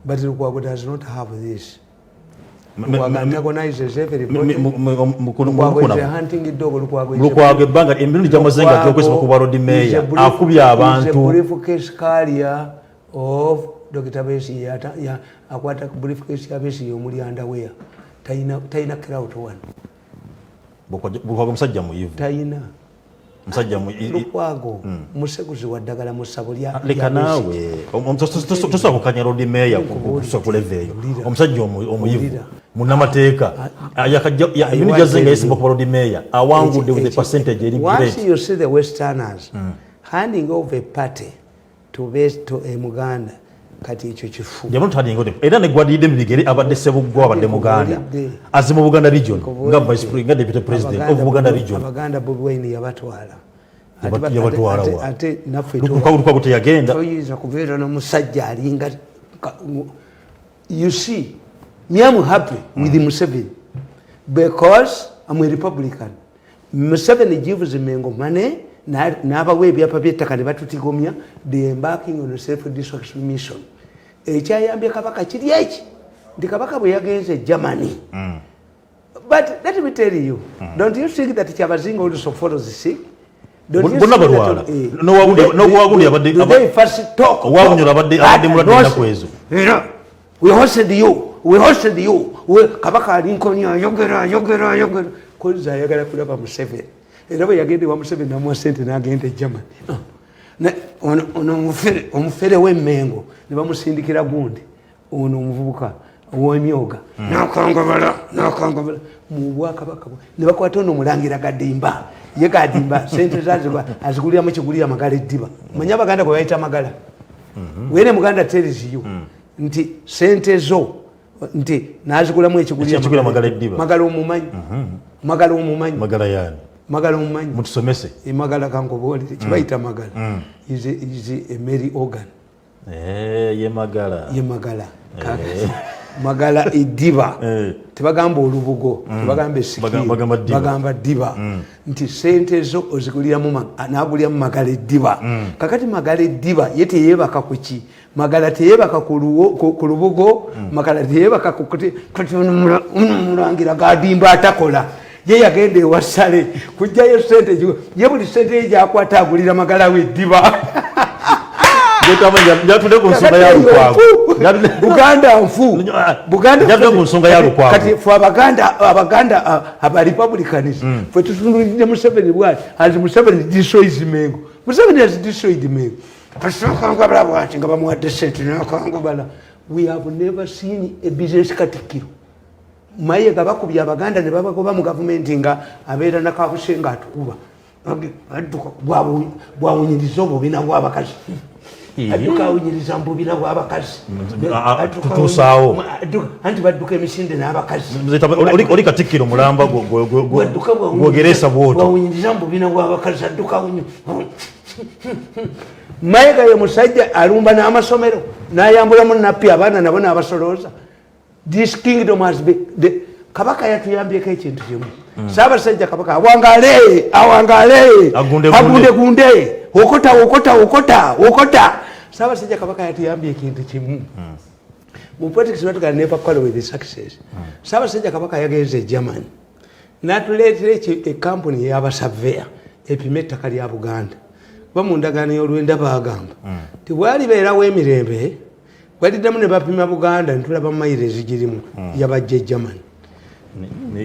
But Lukwago does not have this. Lukwago antagonizes everybody. Lukwago is a hunting dog. Lukwago ebbanga emirundi gy'amazenga gy'okwesiba ku bwa road mayor akubya abantu. Is a briefcase carrier of Dr. Besigye. Akwata briefcase ya Besigye omuli underwear. Taina crowd one. Lukwago musajja muyivu. Taina. Lukwago musekuzi wa ddagala mu ssabo lya leka naawe tosobola kukanya road mayor ku level eyo. Omusajja omuyivu munnamateeka emirimu gyazenga yesimba ku road mayor awangudde with the percentage eri great. Once you see the Westerners handing over a party to Muganda, kati ekyo kifu era negwadidde mubigere abadde Ssebuggwa abadde Muganda azi mu Buganda region nga vice president deputy president of Buganda region. Abaganda Bobi Wine yabatwala yabatwala ate naffe Lukwago teyagenda. toyinza kubeera n'omusajja alinga You see, me I'm happy with Museveni because I'm a Republican. Museveni gives Mengo money, never way be a papier and batutigomia, they embarking on a self-destruction mission. A Chayambi Kabaka Chiriach, the Kabaka way against Germany. But let me tell you, don't you think that Chavazingo also follows the sick? Don't you think that they first talk? We hosted you. Kabaka Lincoln, Yogera. Kuza yagala kulaba Museveni. Era bwe yagende wa Museveni namwa sente n'agenda Germany. Ono omufere w'emmengo ne bamusindikira gundi. Ono omuvubuka ow'emyoga. Nakangabala mu Bwakabaka. Ne bakwata ono mulangira Gadimba. Ye Gadimba sente zaziba azigulira mu kigulira Magala Eddiba. Manya Baganda bwe bayita Magala. Wene Muganda tells you nti sente zo nti nazigulamu ekigulira Magala Eddiba. Magala omumanyi. Magala omumanyi. Magala yani. Magala omumanyi. Mutusomese. Magala kankobolire kibayita Magala. Is a Mary organ. Ye Magala. Ye Magala. Magala Eddiba. Tebagamba olubugo, tebagamba esikiro. Bagamba Ddiba. Nti sente zo oziguliramu n'aguliramu Magala Eddiba. Kakati Magala Eddiba ye teyebaka ku ki? Magala teyebaka ku lubugo, Magala teyebaka ku kuti mulangira Gadimba atakola. Ye yagenda ewasale kujjayo sente ye buli sente ye gyakwata agulira Magala w'Eddiba. Buganda nfu. Buganda nsonga ya lukwago. Kati fwe Abaganda aba Republicans fwe tutunulidde Museveni bwati as Museveni destroys Mengo. Museveni has destroyed Mengo. Pasokangabala bwati nga bamuwadde sente nakangabala. We have never seen a business katikiro. Mayiga bakubya Abaganda ne babagoba mu gavumenti nga abeera nakabuse nga atukuba. Bwawunyiriza obubina bw'abakazi. Aduka awunyiriza mbubina bw'abakazi. Tutusaawo. Anti badduka emisinde n'abakazi. Oli Katikkiro mulamba gwogeresa bw'otyo. Bwawunyiriza mbubina bw'abakazi adduka awunyi. Mayiga ye musajja alumba n'amasomero n'ayambulamu nappi abaana nabo n'abasolooza. This kingdom has been Kabaka yatuyambyeko ekintu kimu. Ssaabasajja Kabaka awangale agunde okota. Ssaabasajja Kabaka yatuyambye ekintu kimu. Mu politics batugala never quarrel with the success. Ssaabasajja Kabaka yagenze e Germany. N'atuleetera e company y'abasaveya epima ettaka lya Buganda. Bamu ndagaano y'olwenda baagamba. Tibwalibeerawo emirembe badiddamu ne bapima Buganda ntulaba mayiro ezigirimu yabajja e Germany.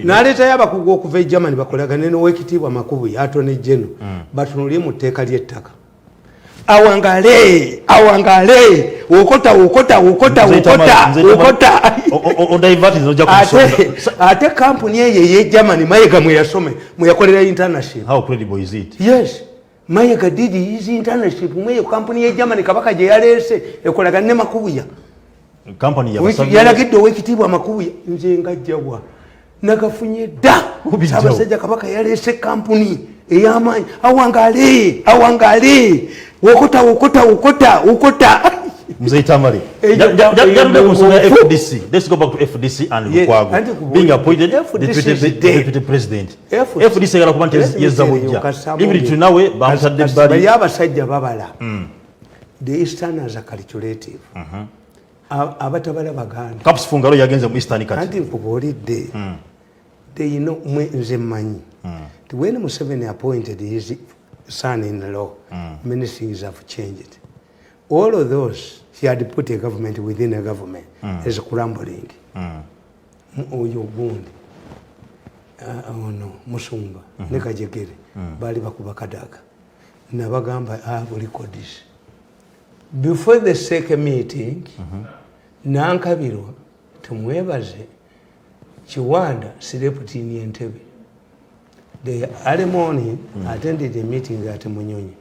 N'aleetayo abakugu okuva e Germany bakolagane n'Oweekitiibwa Makubu Attorney General batunulire mu tteeka ly'ettaka. Awangale okota. Ate kampuni eyo ye Germany Mayiga mwe yasome mwe yakolera internship. How credible is it? Yes. Mayiga did his internship mwe kampuni ye Germany Kabaka gye yaleese ekolagane ne Makubuya. Company yalagidde Oweekitiibwa Makubuya nze ngajjawa nagafunye dda. Ssaabasajja Kabaka yaleese kampuni ey'amaanyi. Awangale okota. Mzee Tamale. FDC. Let's go back to FDC and Lukwago. Being appointed deputy president. FDC yala kubante yezabujja. Even tunawe bamusadde bali. Abasajja babala. The Easterners are calculative. Abatabala Baganda. Caps Fungalo yagenze mu Eastern kati. Anti nkubuulidde. They know nze mmanyi. When Museveni appointed his son-in-law, many things have changed. All of those, he had put a government within a government as crumbling. Oyo gundi. Musumba, ne Kajegere, bali bakuba Kadaga. Nabagamba have records. Before the second meeting, Nankabirwa, tumwebaze, Chiwanda, slept in Entebbe. The early morning, attended a meeting at Munyonyi,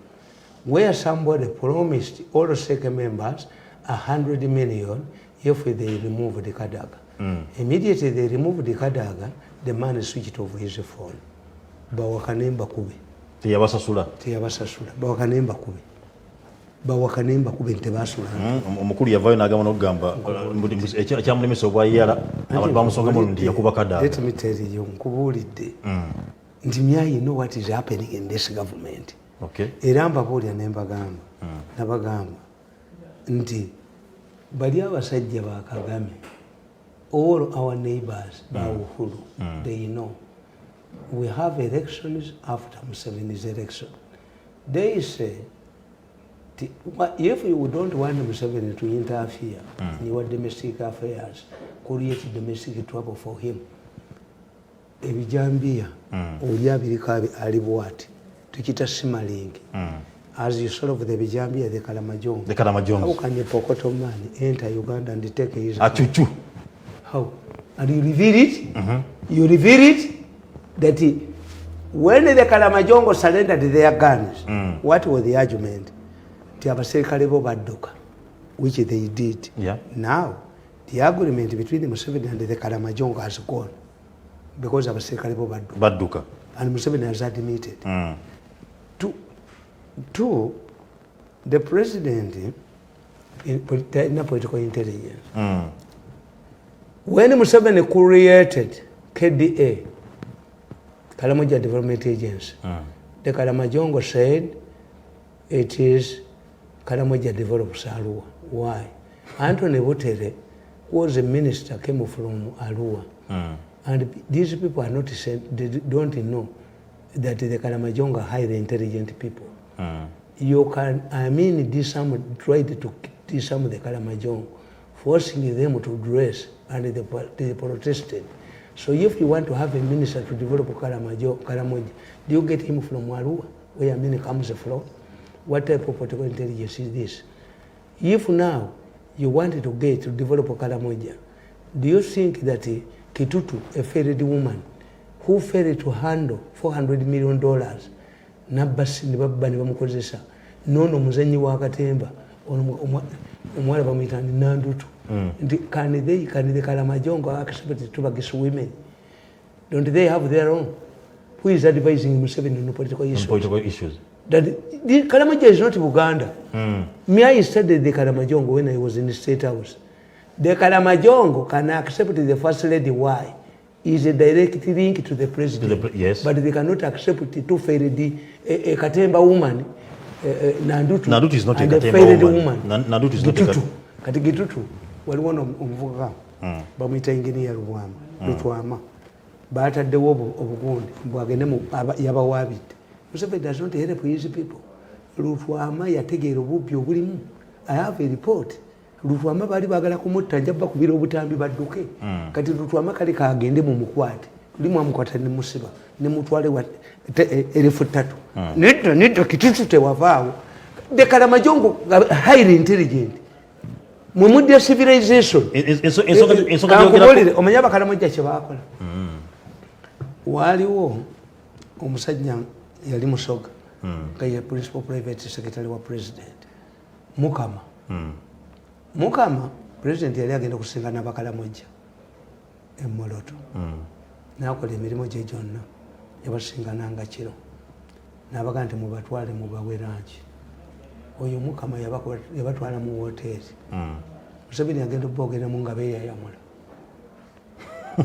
where somebody promised all the second members 100 million if they remove the Kadaga. Immediately they removed the Kadaga, the man switched off his phone. Bawakanemba kube. Tiyabasasula. Bawakanemba kube. bawakanemba kubente basula omukulu yavayo nagamba nokugamba ekyamulemesa obwayala abantu bamusonga Mirundi yakuba kada. Let me tell you nkubulidde nti you know what is happening in this government. Okay. Era mbabuulira nembagamba nabagamba nti bali abasajja ba Kagame, all our neighbors Uhuru, they know we have elections after Museveni's election. They say if you don't want Museveni to interfere in your domestic affairs, create domestic trouble for him. Ebijambia oli abirika ali bwati tukita simalingi as you solve the bijambia the Kalamajongo. How can a Pokoto man enter Uganda and take his achuchu? How? And you reveal it? You reveal it that when the Kalamajongo surrendered their guns, what was the argument? Abaserikale bo badduka, which they did. Yeah. Now the agreement between Museveni and the Kalamajongo has gone because abaserikale bo badduka, and Museveni has admitted. Two, the president in political intelligence. When Museveni created KDA, Karamoja Development Agency, the Kalamajongo said it is Karamoja develops Arua. Why? Anthony Butere was a minister, came from Arua. And these people are not they don't know that the Kalamajongo are highly intelligent people. You can, tried to disarm the Kalamajongo, forcing them to dress, and they protested. So if you want to have a minister to develop Karamoja, do you get him from Arua, where Amini comes from? What type of political intelligence is this? If now you wanted to develop Karamoja, do you think that Kitutu, a ferried woman, who failed to handle $400 million, nabasi nibaba nibamukozesa, nono muzenyi wa Katemba, omwala bamuyita Nandutu. Can the Kalamajongo accept to Bagis women? Don't they have their own? Who is advising Museveni on political issues? That the Kalamaja is not Uganda. Me, I studied the Kalamajongo when I was in the State House. The Kalamajongo can accept the First Lady. Why? Is a direct link to the president. Yes. But they cannot accept the two failed a Katemba woman, Nandutu. Nandutu is not a Katemba woman. Nandutu is not a Katemba. Kati Gitutu, one of Mvuga, Bamita engineer Wam, Lutuama, Bata de Wobo of Wound, Baganemo, Yabawabit. Museveni does not help easy people. Lutuama yatege rububyo bulimu. I have a report. Lutuama bali bagala kumutta njaba kubira obutambi badduke. Kati Lutuama kali kaagende mu mukwate. Limu amukwata ne musiba ne mutwale wa 1300. Nito Kitutu tewavaawo. The Kalamajongo highly intelligent. Mumudde civilization. Omanya Bakalamoja kye baakola. Waliwo omusajja yali Musoga nga ye principal private secretary wa president Mukama. Mukama president yali agenda kusingana Bakalamoja Moloto. Nakola emirimu gye gyonna yabasingananga kiro. Nabaga nti mubatwale mubawe ranch. Oyo Mukama yabatwala mu hoteli. Museveni agenda okubogera mu ngabe yayamula.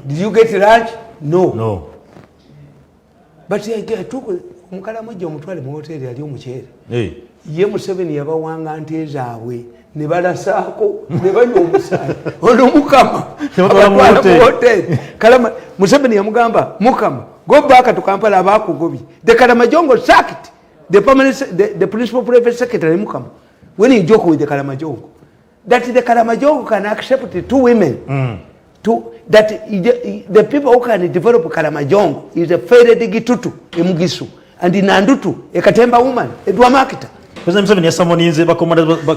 Did you get lunch? No. But I took Mukalamoja omutwale mu hoteli ali omukyere. Ye Museveni yabawanga nte zaabwe ne balasaako ne banywa omusaayi. Ono Mukama abatwala mu hoteli. Museveni yamugamba Mukama go back to Kampala abakugobye. The Kalamajongo sacked the principal private secretary Mukama when he joke with the Kalamajongo. That the Kalamajongo can accept two women. That the people who can develop Kalamajongo is a failed Gitutu, Emugisu, and the Nandutu, a Katemba woman, a Dwamakita. President Museveni yasamoninze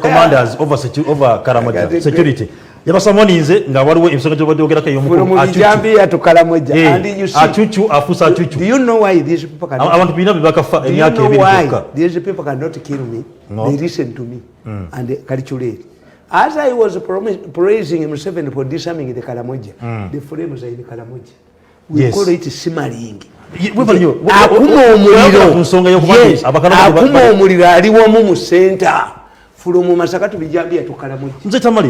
commanders over Kalamaja security. Yabasamoninze nga waliwo ensonga gye badyogerako ey'omukulu Jambia to Kalamoja. And you see, achuchu afusa achuchu. Do you know why these people cannot? Abantu bina bibakafa emyaka ebiri kyokka. These people cannot kill me. No. They listen to me and they calculate. As I was praising Museveni for disarming the Kalamoja, the flames are in the Kalamoja. We call it simmering. Akuma omuliro aliwo mu center from Masaka to Bijambia to Karamoja. Mzee Tamale,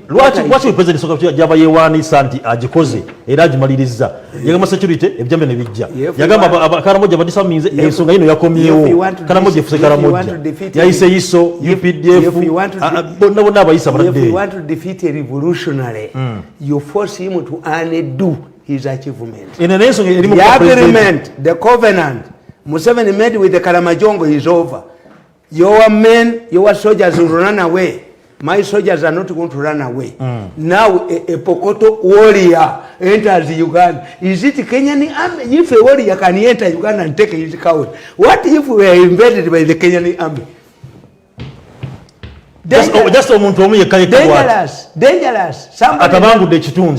lwaki president soka jaba yewanisa nti agikoze era agimaliriza yagamba security ebyambe ne bijja yagamba Karamoja badisa minze ensonga yino yakomyewo Karamoja efuse Karamoja yaise iso UPDF bonna abayisa baradde. If you want to defeat a revolutionary you force him to undo his achievement. In the agreement, the covenant Museveni made with the Karamajongo is over. Your men, your soldiers will run away. My soldiers are not going to run away. Now a Pokoto warrior enters Uganda. Is it Kenyan army? If a warrior can enter Uganda and take his cow, what if we are invaded by the Kenyan army? Just dangerous.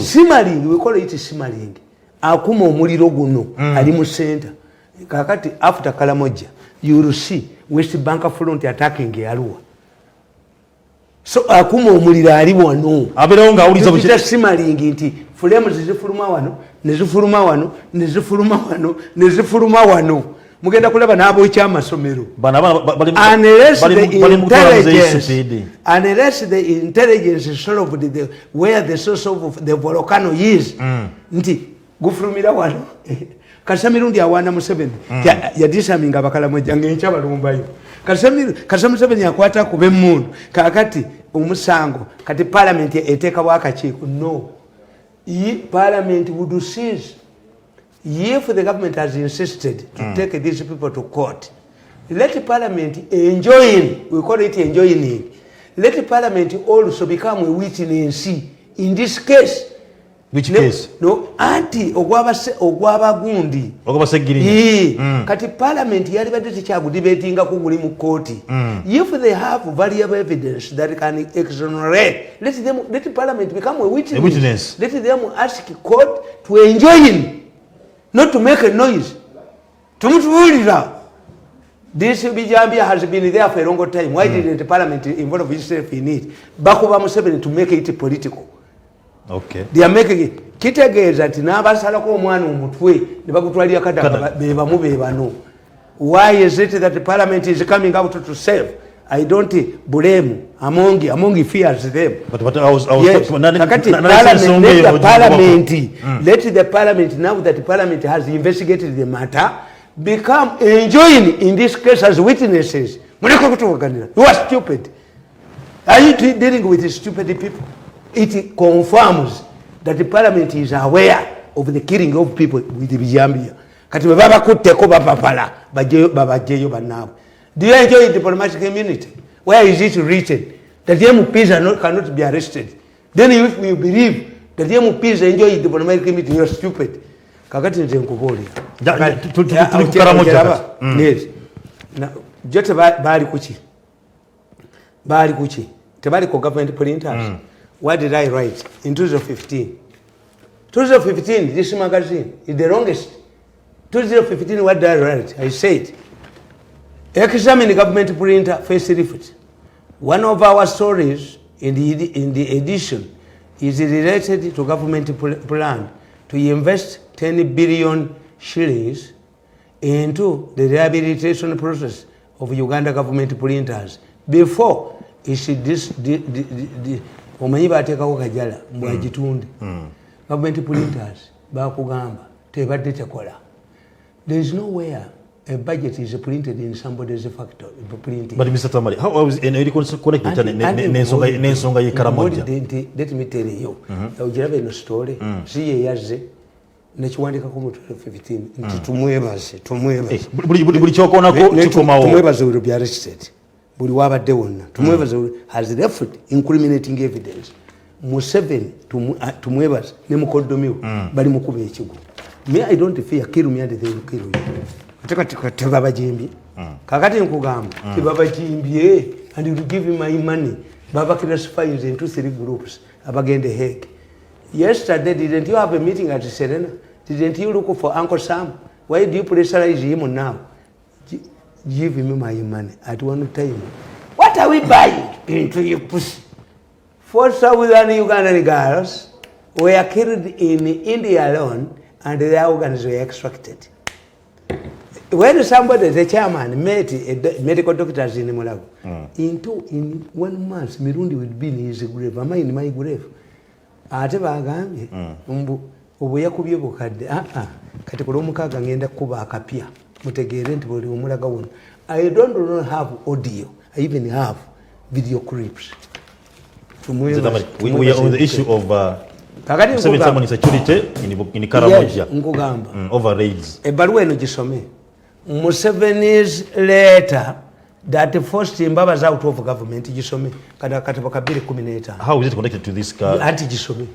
Simmering, we call it simmering. Akuma omuliro guno ali mu center. Kakati after Karamoja, you will see West Bank front attacking Arua. So akuma omuliro ali wano. Aberawo nga awuliza bukyita simmering nti fulemu zifuluma wano, nezifuluma wano. Mugenda kulaba nabo ekyamasomero. Unless the intelligence solved where the source of the volcano is. Nti gufulumira wano. Kasa Mirundi awana Museveni yadisaminga Abakaramoja ngencha balumbayo. Kasa Museveni yakwata ku b'emmundu kakati omusango kati parliament eteka wakakiiko. No, parliament would cease if the government has insisted to take these people to court. Let parliament enjoin, we call it enjoining. Let parliament also become a witness in this case. Which case? No, anti ogwaba gundi. Kati parliament yali badde kyagu debatinga ku guli mu court. If they have valuable evidence that can exonerate, let parliament become a witness. Let them ask court to enjoin, not to make a noise. This Bijambia has been there for a long time. Why didn't the parliament involve itself in it? Bakuba Museveni to make it political. Okay. They are making it. Kitegeeza ati n'abasalako omwana omutwe ne bagutwalira kadaka bebamu bebano. Why is it that the parliament is coming out to serve? I don't blame among fears them. But I was yes. Let the parliament, now that the parliament has investigated the matter, become enjoying in this case as witnesses. You are stupid. Are you dealing with stupid people? It confirms that the parliament is aware of the killing of people with the Bijambia. Do you enjoy the diplomatic community? Where is it written that the MPs cannot be arrested? Then if you believe that the MPs enjoy the diplomatic community, you are stupid. Kakati nze nkubulira. Yes. Jote bali kuchi. Tebali ko government printers. What did I write in 2015? 2015, this magazine is the longest. 2015, what did I write? I said, examine the government printer facelift. One of our stories in the edition is related to government plan to invest 10 billion shillings into the rehabilitation process of Uganda government printers before it should omanyi bateekako kajala mbwagitunde government printers bakugamba tebadde tekola. There is nowhere a budget is printed in somebody's factory printing. But Mr. Tamale, how was connected n'ensonga ye Karamoja? Let me tell you, ojiraba eno story si ye yazze nekiwandikako mu 2015 nti tumwebaze buli kyokoonako kikomawo tumwebaze will be arrested. Buli wabadde wonna tumwebaze has left incriminating evidence. Museveni tumwebaze ne mukoddomiwo bali mukuba ekigo. Me I don't fear kill me and they will kill you. Tebabajimbye kakati nkugamba tebabajimbye and you give him my money. Baba classifies into 3 groups abagende Hague. Yesterday didn't you have a meeting at Serena? Didn't you look for Uncle Sam? Why do you pressurize him now? Give him my money at one time. What are we buying into your pussy? 4 Southern Ugandan girls were killed in India alone and their organs were extracted. when somebody, the chairman, met medical doctors in Mulago, in 1 month, Mirundi would be in his grave. Am I in my grave? Ateba agambye obu yakubye bukadde kati kulomukaaga ngenda kuba akapya mutegeere nti buli omulaga wonna. I don't have audio, I even have video clips. We are on the issue of someone security in Karamoja. Nkugamba over raids. Ebbaluwa eno gisome. Museveni's letter that forced Mbabazi out of government gisome katabo kabiri 15. How is it connected to this car? Anti gisome.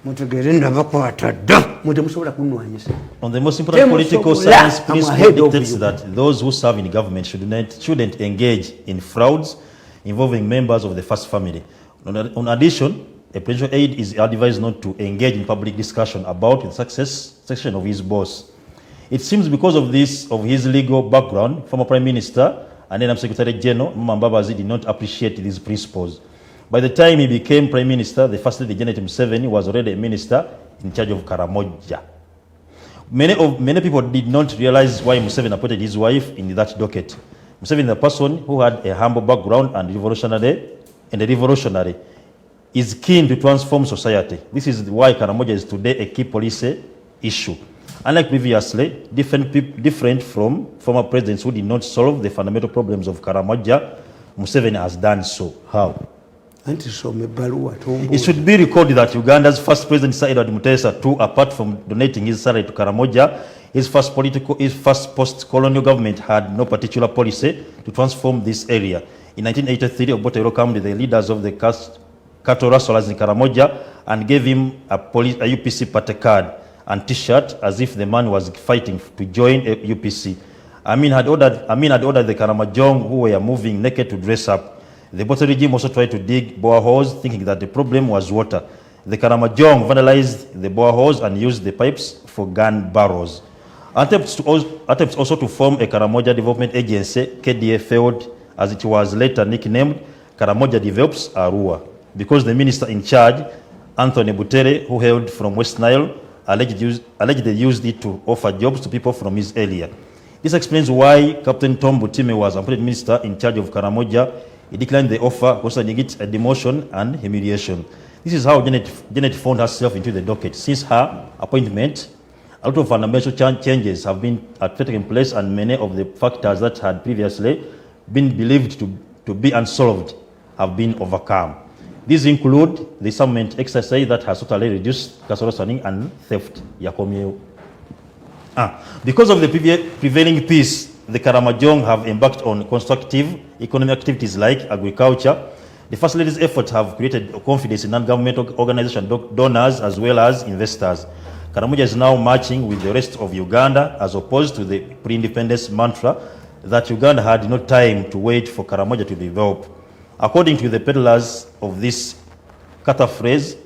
Mutegeere ndabakwata dda mute musobola kunwanyisa. On the most important political science principle dictates that those who serve in government shouldn't engage in frauds involving members of the first family. On addition, a presidential aide is advised not to engage in public discussion about the succession of his boss. It seems because of his legal background, former Prime Minister and then Secretary General Mbabazi did not appreciate these principles. By the time he became Prime Minister, the First Lady Janet Museveni was already a minister in charge of Karamoja. Many people did not realize why Museveni appointed his wife in that docket. Museveni, the person who had a humble background and revolutionary, is keen to transform society. This is why Karamoja is today a key policy issue. Unlike previously, different from former presidents who did not solve the fundamental problems of Karamoja, Museveni has done so. How? It should be recorded that Uganda's first president, Sir Edward Mutesa II, apart from donating his salary to Karamoja, his first post-colonial government had no particular policy to transform this area. In 1983, Obote welcomed the leaders of the cattle rustlers in Karamoja and gave him a UPC party card and T-shirt as if the man was fighting to join a UPC. Amin had ordered the Karamojong who were moving naked to dress up. The Obote regime also tried to dig boreholes, thinking that the problem was water. The Karamojong vandalized the boreholes and used the pipes for gun barrels. Attempts also to form a Karamoja Development Agency, KDA, failed, as it was later nicknamed Karamoja Develops Arua, because the minister in charge, Anthony Butere, who hailed from West Nile, allegedly used it to offer jobs to people from his area. This explains why Captain Tom Butime was appointed minister in charge of Karamoja. He declined the offer, considering it a demotion and humiliation. This is how Janet found herself into the docket. Since her appointment, a lot of fundamental changes have been taking place, and many of the factors that had previously been believed to be unsolved have been overcome. These include the disarmament exercise that has totally reduced castle and theft. Because of the prevailing peace, the Karamojong have embarked on constructive economic activities like agriculture. The First Lady's efforts have created confidence in non-governmental organizations, donors, as well as investors. Karamoja is now marching with the rest of Uganda, as opposed to the pre-independence mantra that Uganda had no time to wait for Karamoja to develop. According to the peddlers of this cataphrase,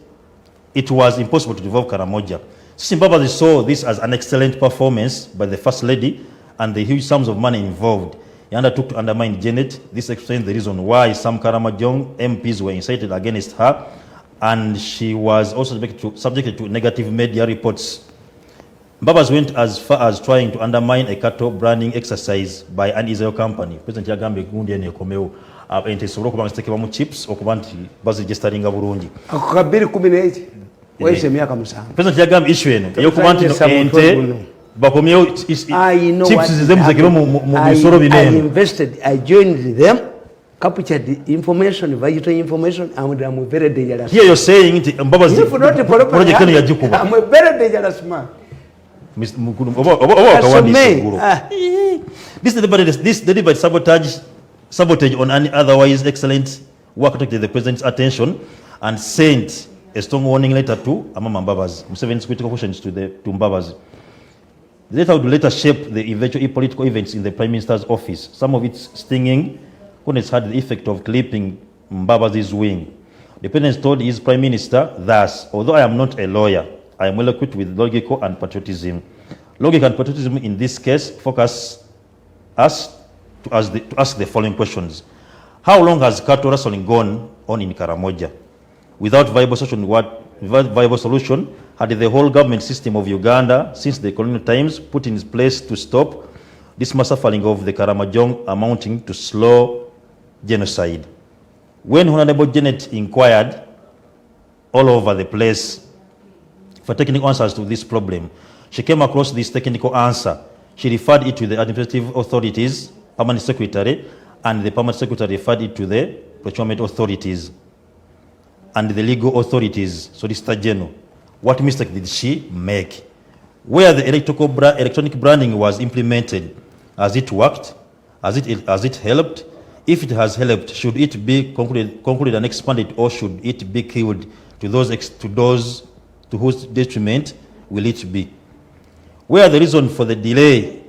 it was impossible to develop Karamoja. Mbabazi saw this as an excellent performance by the First Lady and the huge sums of money involved. He undertook to undermine Janet. This explains the reason why some Karamojong MPs were incited against her, and she was also subjected to negative media reports. Mbabazi went as far as trying to undermine a cattle branding exercise by an Israel company. President Yagambe gundi ene komeo ente sobolo kubanga zitekebwa mu chips okuba nti baziregisteringa bulungi. Ako kabiri 18 wese myaka 5. President Yagambe issue eno eyokuba nti ente bakomyewo chips zizemuzekero mu bisoro binene. I invested, I joined them, captured information, vital information, and I'm very dangerous. Here you're saying Mbabazi project eno yajikuba. I'm a very dangerous man. This deliberate sabotage on any otherwise excellent work attracted the president's attention and sent a strong warning letter to Amama Mbabazi. Museveni's critical questions to Mbabazi. The letter would later shape the eventual political events in the Prime Minister's office. Some of its stinging comments had the effect of clipping Mbabazi's wing. The president told his Prime Minister, thus, although I am not a lawyer, I am well equipped with logic and patriotism. Logic and patriotism in this case focus us to ask the following questions. How long has cattle rustling gone on in Karamoja? Without viable solution, had the whole government system of Uganda since the colonial times put in place to stop this mass suffering of the Karamojong amounting to slow genocide. When Honorable Janet inquired all over the place for technical answers to this problem, she came across this technical answer. She referred it to the administrative authorities, permanent secretary, and the permanent secretary referred it to the procurement authorities and the legal authorities, Solicitor General. What mistake did she make? Where the electronic branding was implemented, has it worked? Has it helped? If it has helped, should it be concluded and expanded, or should it be killed to those to whose detriment will it be? Were the reasons for the delay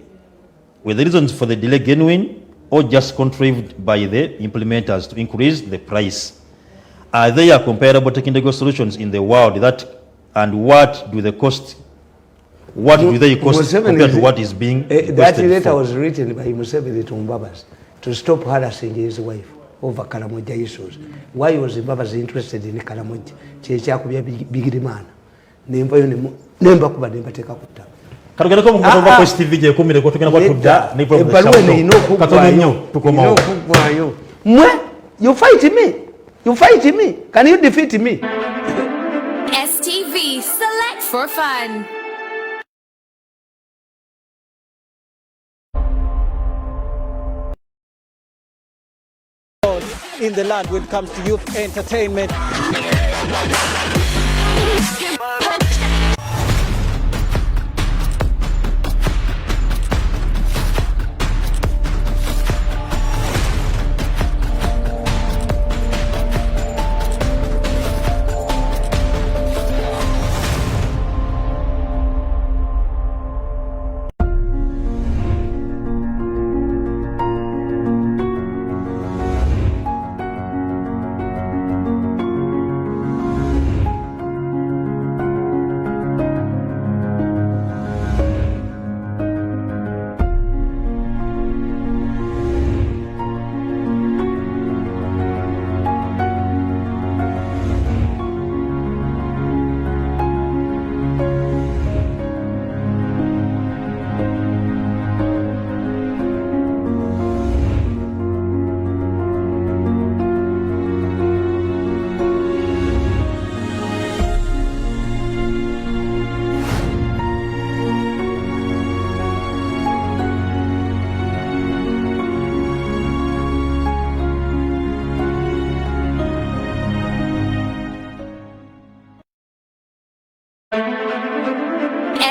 genuine or just contrived by the implementers to increase the price? Are there comparable technical solutions in the world and what do they cost compared to what is being requested that letter for? was written by Museveni to Mbabas to stop harassing his wife over Karamoja issues. Why was Mbabas interested in Karamoja? Chechakubya bigirimana. Nemba kuba nemba teka kutta. Karugera ko mukuru ba Quest TV je kumire ko tugenda kwatudda ni problem katono nyo mwe you fight me, can you defeat me? STV, select for fun. In the land when it comes to youth entertainment.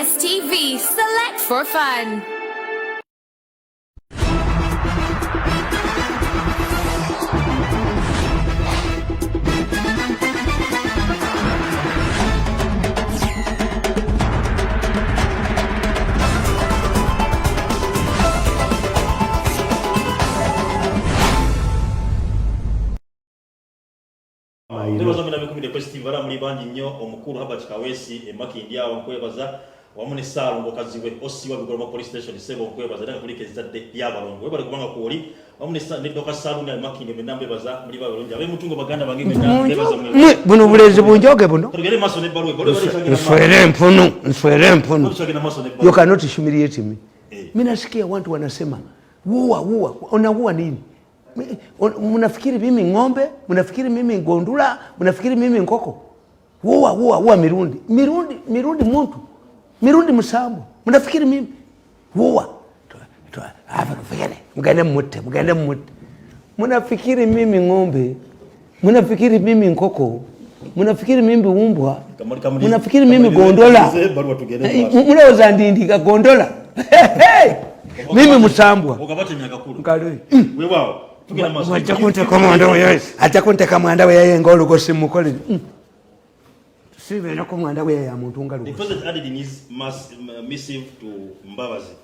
STV, select for fun. Festival muri bangi nnyo omukuru Habert Kawesi emakindi awo nkwebaza wamu ne Saalongo kaziwe osiwa bigoloma police station sebo nkwebaza ndanga kuli kezadde yabalongo webale kubanga kuoli wamu ne Doka Saalongo emakindi benambe baza muri balonja abe mutungo baganda bangi bebaza mwe buno bulezi bunjoge buno tugere maso ne balwe nswere mpunu you cannot humiliate me. Mimi nasikia watu wanasema uwa unaua nini? Mnafikiri mimi ng'ombe, mnafikiri mimi ngondula, mnafikiri mimi nkoko. Uwa Mirundi muntu. Mirundi msambo. Mnafikiri mimi uwa. Hapa kufikiri. Mgane mmutte. Mnafikiri mimi ng'ombe, mnafikiri mimi nkoko, mnafikiri mimi umbwa, mnafikiri mimi gondola. Mnaweza ndindika gondola. Mimi msambwa. Ukapata miaka kulu. Ngalo. Wewe tugera maso. Achakunte kamwanda we yeye ngolo ko simukole. Sibe na kumwanda we ya muntu ngalo. The president added in his missive to Mbabazi.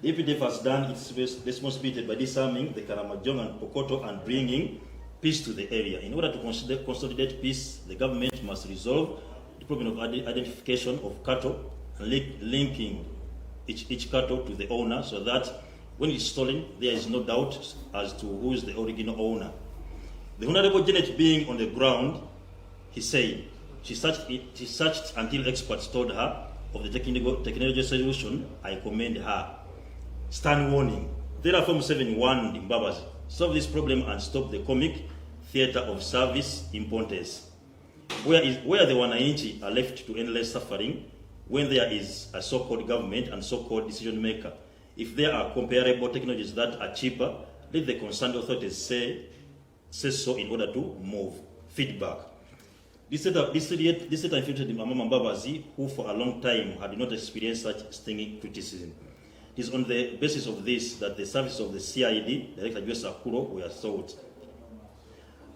The EPDF has done its responsibility by disarming the Karamojong and Pokoto and bringing peace to the area. In order to consolidate peace, the government must resolve the problem of identification of cattle and linking each cattle to the owner, so that when it's stolen, there is no doubt as to who is the original owner. The Honorable Janet being on the ground, he said, she searched until experts told her of the technology solution. I commend her. Stern warning. Therefore, Museveni warned Mbabazi, solve this problem and stop the comic theatre of service importance. Where the Wananchi are left to endless suffering when there is a so-called government and so-called decision maker. If there are comparable technologies that are cheaper, let the concerned authorities say so in order to move. Feedback. This letter infiltrated Mama Mbabazi, who for a long time had not experienced such stinging criticism. It is on the basis of this that the services of the CID, Director Joyce Akuro, were sought.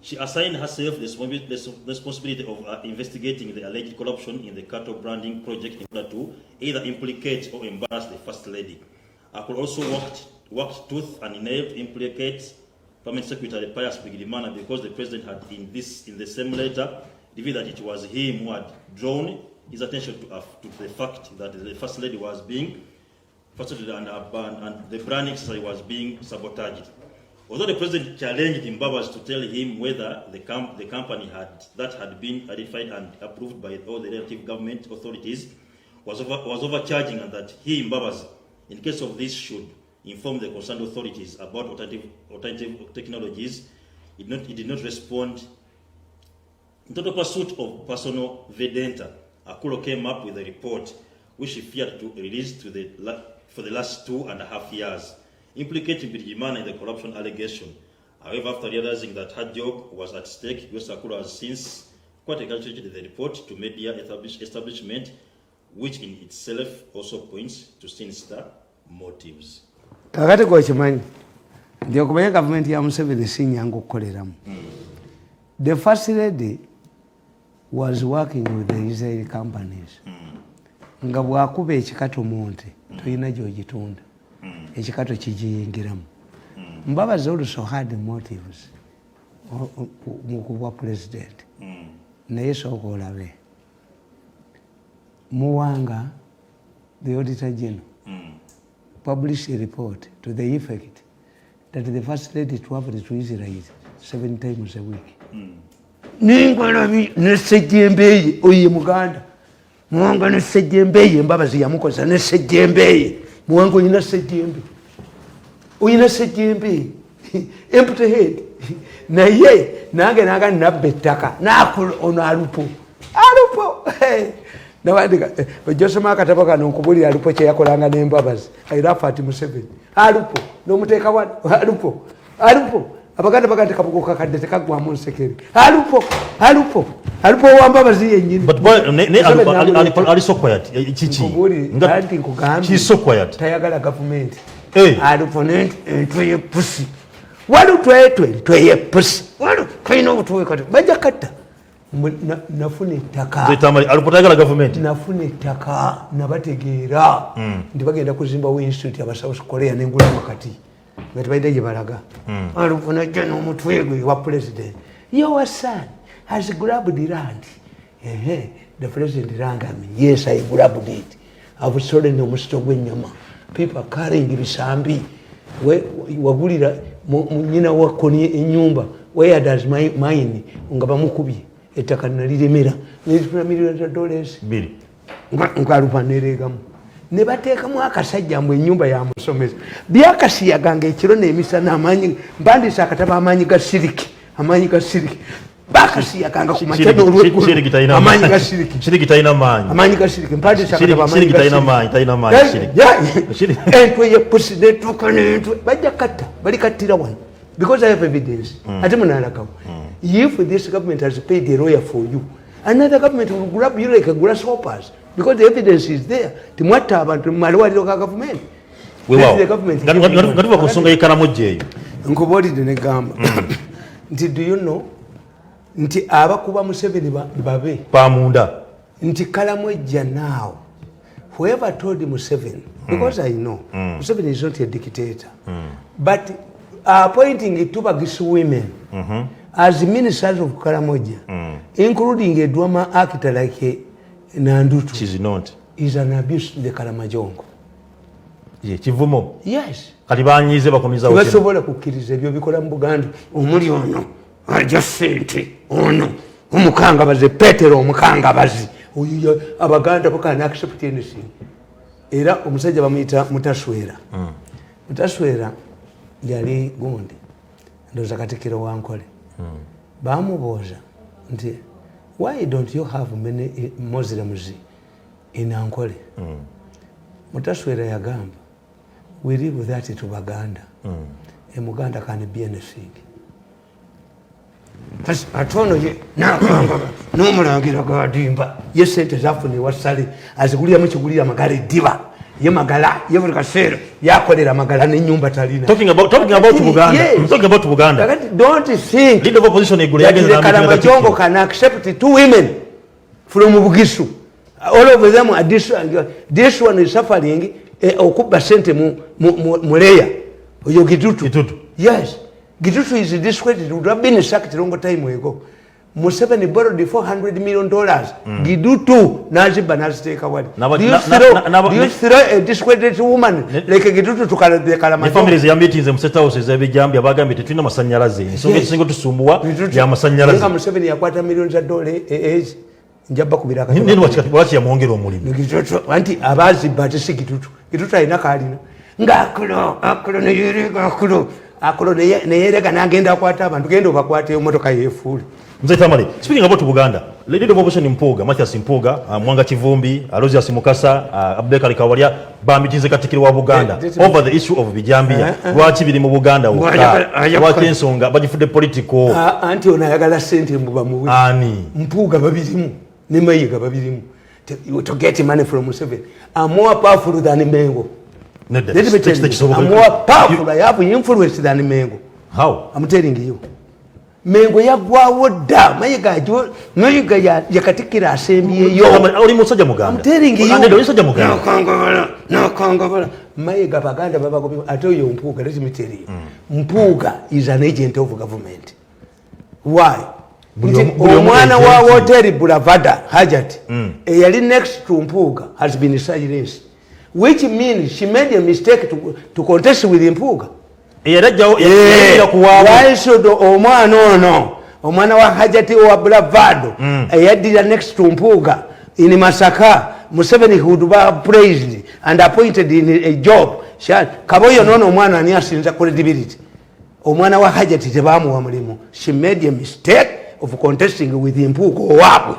She assigned herself the responsibility of investigating the alleged corruption in the cattle branding project in order to either implicate or embarrass the First Lady. Akuro also worked tooth and nail to implicate Permanent Secretary Pius Bigirimana because the President had in the same letter revealed that it was him who had drawn his attention to the fact that the First Lady was being frustrated and the branding exercise was being sabotaged. Although the President challenged Mbabazi to tell him whether the company had been identified and approved by all the relative government authorities was overcharging, and that he, Mbabazi, in case of this, should inform the concerned authorities about alternative technologies. It did not respond. In total pursuit of personal vendetta, Akuro came up with a report which he feared to release for the last 2.5 years, implicating Bigirimana in the corruption allegation. However, after realizing that her job was at stake, Joyce Akuro has since quite congratulated the report to media establishment, which in itself also points to sinister motives. Kakati kwa chimanyi, ndiyo kumenya government ya Museveni sinyangu kukoleramu. The First Lady was working with the Israeli companies. Nga bwakuba ekikato monte, tulina gy'ogitunda. Ekikato kijiyingiramu. Mbabazi also had motives mu kuba president. Naye sooka olabe. Muwanga, the Auditor General, published a report to the effect that the First Lady traveled to Israel 7 times a week. Ningwalabi nesejjembeye oye Muganda. Muwanga nesejjembeye Mbabazi yamukoza nesejjembeye. Muwanga oyina sejjembe. Oyina sejjembe. Empty head. Naye nange naga nabbe ettaka. Nakulu ono alupo. Alupo. Nawadika ojosoma akatabo kano nkubuli alupo kye yakolanga n'Embabazi. Ayirafa ati Museveni. Alupo. N'omuteeka wa alupo. Alupo. Abaganda baganda kabuko kakadde tekagwa mu nsekeri. Alupo. Alupo. Alupo wa Mbabazi yennyini. But boy ali so quiet. Chichi. Ngati nkugamba. Chi so quiet. Tayagala government. Alupo ntwe pusi. Walu twe pusi. Walu kaino butwe kati. Bajja katta. Nafune ettaka. Tamale alipotagala government. Nafune ettaka nabategeera. Ndi bagenda kuzimba we institute aba South Korea n'engula makati. Ngati baide gye balaga. Alufuna jja n'omutwe gwe wa president. Your son has grabbed the land. The president rangami. Yes, I grabbed it. I've stolen omusito gw'ennyama. People are carrying ibisambi. Wagulira nyina wakoni ennyumba. Where does mine nga bamukubye? Ettaka naliremera. Nilifuna $1 million. Nkalupa neregamu. Ne bateekamu akasajja mbu ennyumba ya musomesa. Byakasiyaganga ekiro n'emisana amaanyi mbandisa akataba amaanyi ga siriki. Amaanyi ga siriki. Bakasiyaganga ku machano olw'eggulu. Amaanyi ga siriki. Siriki talina maanyi. Amaanyi ga siriki. Mbandisa akataba amaanyi ga siriki. Talina maanyi. Entwe y'eppusi n'etuuka n'entwe. Bajja katta. Bali kattira wano. Because I have evidence. Ate munalagawo. If this government has paid a lawyer for you, another government will grab you like a grasshoppers. Because the evidence is there. Timwata abantu malwaliro ka government. The government. Ngatuba kusonga yekaramoje eyo. Nkubulidde ne gamba. Nti do you know? Nti abakuba Museveni babe. Pamunda. Nti Kalamojja now. Whoever told Museveni, because I know, Museveni is not a dictator. But appointing Tubagis women as ministers of Kalamojja, including a drama actor like Nandutu, she's not. Is an abuse to the Kalamajongo. Kivumo. Yes. Kati banyize bakomiza okino. Basobola kukkiriza ebyo bikola mu Buganda. Omuli ono ajja ssente ono omukangabazi Petero omukangabazi. Oyo Abaganda bakana accept anything. Era omusajja bamuyita Mutaswera. Mutaswera yali gundi ndoza Katikiro Wankole bamubuuza nti why don't you have many Muslims in Ankole? Mutaswera yagamba we leave that to Baganda. A Muganda can be anything. Atono ye no mulangira gadimba yesente zafuni wasali azigulia mukigulia magari diva ye magala ye buli kasero yakolera magala ne nyumba talina. Talking about Buganda. Yes. Talking about Buganda. Don't think leader of opposition igule yagenda na Majongo can accept 2 women from Bugisu. All of them are this one is suffering okuba sente muleya oyo Gitutu. Yes. Gitutu is discredited. It would have been sacked a long time ago. Museveni borrowed $400 million. Gitutu Najiba Nazi take away. Do you throw a discredited woman like a Gitutu to Kalamazoo? The families are meeting them set houses every Gambia Bagam between Masanyalazi. So it's single to Sumbua, Yamasanyalazi. Museveni acquired millions of dollars age. Njaba kubiraka. Nini wachi ya mwongero mulimi. Gitutu anti abazi batisi Gitutu. Gitutu haina kalina. Ngakulo ne yirega akulo ne yerega nagenda kwata abantu genda bakwate emotoka yefuli. Mzee Tamale, speaking about Buganda, leader of opposition Mpuga, Mathias Mpuga, Mwanga Kivumbi, Aloysius Mukasa, Abdulkadir Kawalia, bamitinze Katikiro wa Buganda over the issue of Bijambia. Lwaki biri mu Buganda lwaki ensonga bagifude political anti onayagala sente mbuba muwe ani Mpuga babirimu ne Mayiga babirimu to get money from Museveni are more powerful than Mengo. I'm more powerful. I have influence than Mengo. How? I'm telling you. Mengo yagwawo da Mayiga yakatikira asembye yo. Oli musajja muganda. I'm telling you. Ande musajja muganda. No kangabala. Mayiga baganda baba go atoyo Mpuga, let me tell you. Mpuga is an agent of government. Why? Omwana wa hotel Bulavada Hajat yali next to Mpuga has been silenced. Which means she made a mistake to contest with Mpuga. Why should Omwana wa Hajati wa Bulavado yadira next to Mpuga in Masaka, Museveni would be praised and appointed in a job. Kaboyo nono omwana ani asinza credibility. Omwana wa Hajati tebamu wa mulimo. She made a mistake of contesting with Mpuga wabwe.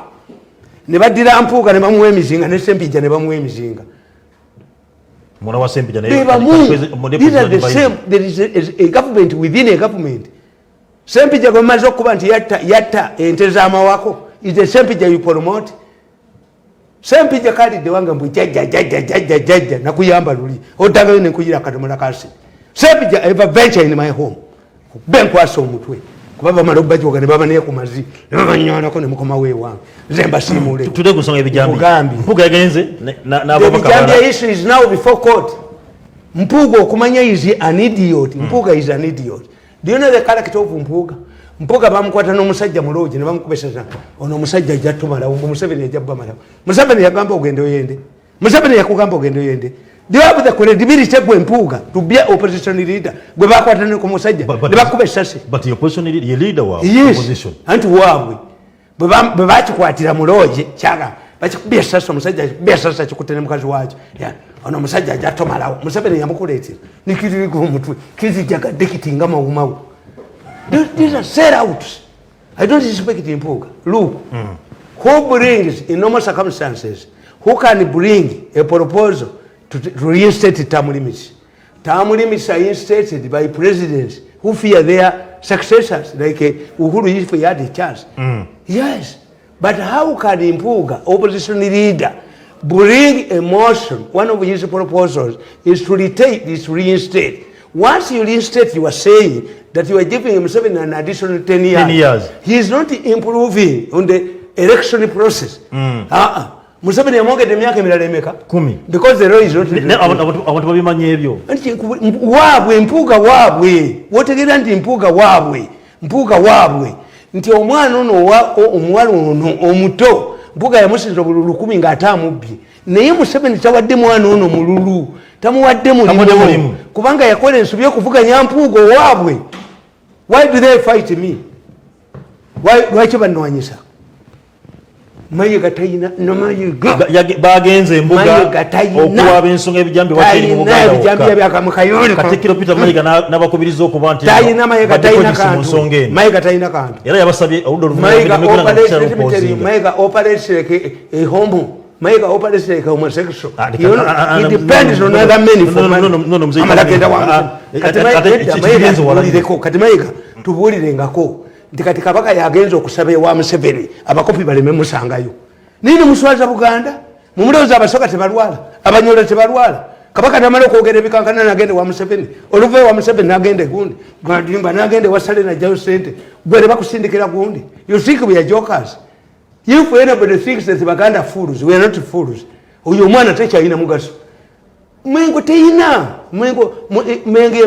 Ne badira Mpuga ne bamuwa emizinga ne Sempija ne bamuwa emizinga. These are the same. There is a government within a government. Sempija gomazo kuba nti yatta entezama wako is the Sempija you promote. Sempija kali de wanga mbu jaja na kuyamba luli otangayo ne kujira katomala kasi. Sempija ever venture in my home. Benko aso mutwe. Kubaba marobaji wakane baba niye kumazi nyola ko ne mukoma we wangu zemba simule tude kusonga ebijambi Mpuga yagenze na baba kabala the issue is now before court. Mpuga okumanya is an idiot. Mpuga is an idiot. Do you know the character of Mpuga? Mpuga bamukwata n'omusajja muloje ne bamukubeseza ono omusajja jattumala Museveni yajabba mala Museveni yagamba ogende oyende Museveni yakugamba ogende oyende. Do you have the credibility of Mpuga to be an opposition leader? But the opposition leader was opposition. And wabwe. Babachi kwatira muloje chaga. Bachi kubya sasa musajja kubya sasa chikutene mukazi wacho. Ya. Ono musajja jatomala. Museveni yamukuletira. Nikiri ku mutwe. Kizi jaga dekitinga maumawu. These are sellouts. I don't respect Mpuga. Look. Who brings in normal circumstances? Who can bring a proposal to reinstate term limits? Term limits are instated by presidents who fear their successors, like Uhuru if he had a chance. Yes, but how can Mpuga, opposition leader, bring a motion? One of his proposals is to reinstate. Once you reinstate, you are saying that you are giving himself an additional 10 years. He is not improving on the election process. Museveni yamwongedde emyaka emirala emeka 10 because the law is not abantu babimanya ebyo waabwe Mpuga waabwe wotegeera nti Mpuga waabwe nti omwana ono omuwala ono omuto Mpuga yamusinza obululu 10 ng'atamubbye naye Museveni tawadde mwana ono mululu tamuwadde mulimu kubanga yakola ensobi y'okuvuganya Mpuga waabwe. Why do they fight me? Lwaki bannwanyisa? mayiga tayina no mayiga bagenze embuga okuwaba ensonga ebijambi wakiri mu Buganda ebijambi byakamukayole Katikkiro Peter Mayiga n'abakubiriza okuba nti tayina mayiga tayina kantu mayiga tayina kantu era yabasabye oludda mayiga operates like a homo mayiga operates like a homosexual it depends on other men for amalagenda wangu kati mayiga tubulirengako nti kati kabaka yagenza okusaba ewa Museveni abakopi baleme musangayo nini muswaza Buganda mumuloza abasoka tebalwala abanyola tebalwala kabaka namala okwogera ebikankana nagende wa Museveni oluve wa Museveni nagende gundi gwadimba nagende wasale na jayo sente gwere bakusindikira gundi you think we are jokers if anybody thinks that Baganda fools we are not fools uyo mwana techa ina mugaso mwengo teina mwengo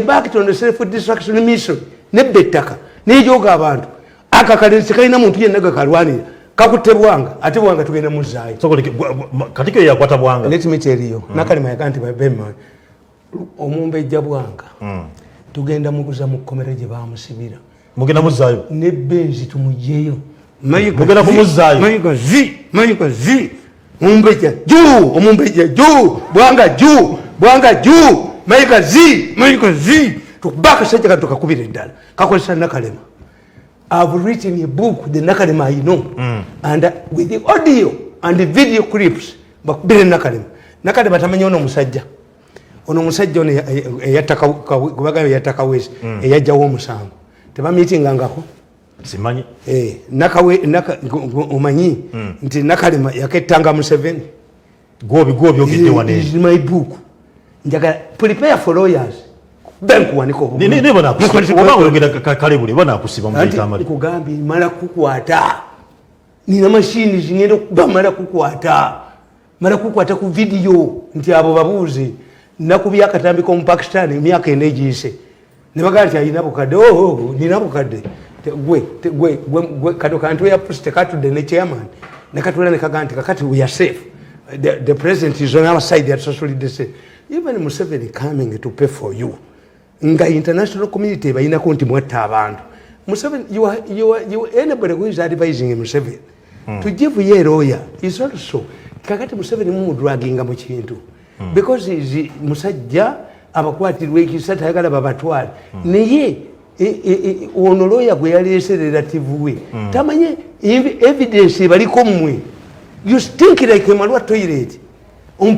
back to the self destruction mission nebetaka nijoga abantu akakalisi kaina muntu yennaga kalwanira kakutebwanga ate bwanga tugenda muzayi so katiko yakwata bwanga let me tell you nakalima yakanti babema omumbe jabwanga tugenda mukuza mu komere je bamusibira mugenda muzayo ne benzi tumujeyo mugenda kumuzayo mayiko zi mumbeja juu omumbeja juu bwanga juu mayiko zi tukubaka seja katoka kubire ndala kakolesa nakalema I've written a book the nakalema I know and with the audio and the video clips bakubire nakalema tamanya ono musajja ono yataka kubaga yataka wezi yajja wo musango teba meeting ngako simanyi umanyi nti nakalema yaketanga Museveni gobi okidde wane is my book njaga prepare for lawyers bank waniko ne bana kusiba oyogera kalebule bana kusiba mu Tamale kugambi mala kukwata nina machine zingendo bamala kukwata ku video nti abo babuze nakubya katambi ko mu Pakistan myaka enejise ne baganti ayina bukade nina bukade gwe kado kantu ya post katu the chairman nakatula nekaganti kakati we are safe the president is on our side at socially say even Museveni coming to pay for you nga international community bayina konti mwata abantu Museveni you are anybody who is advising Museveni to give ye lawyer is also kakati Museveni mu dragging mu kintu because is musajja abakwatirwe kisata yagala babatwala niye ono lawyer gwe yalese relative we tamanye evidence baliko mmwe you stink like a malwa toilet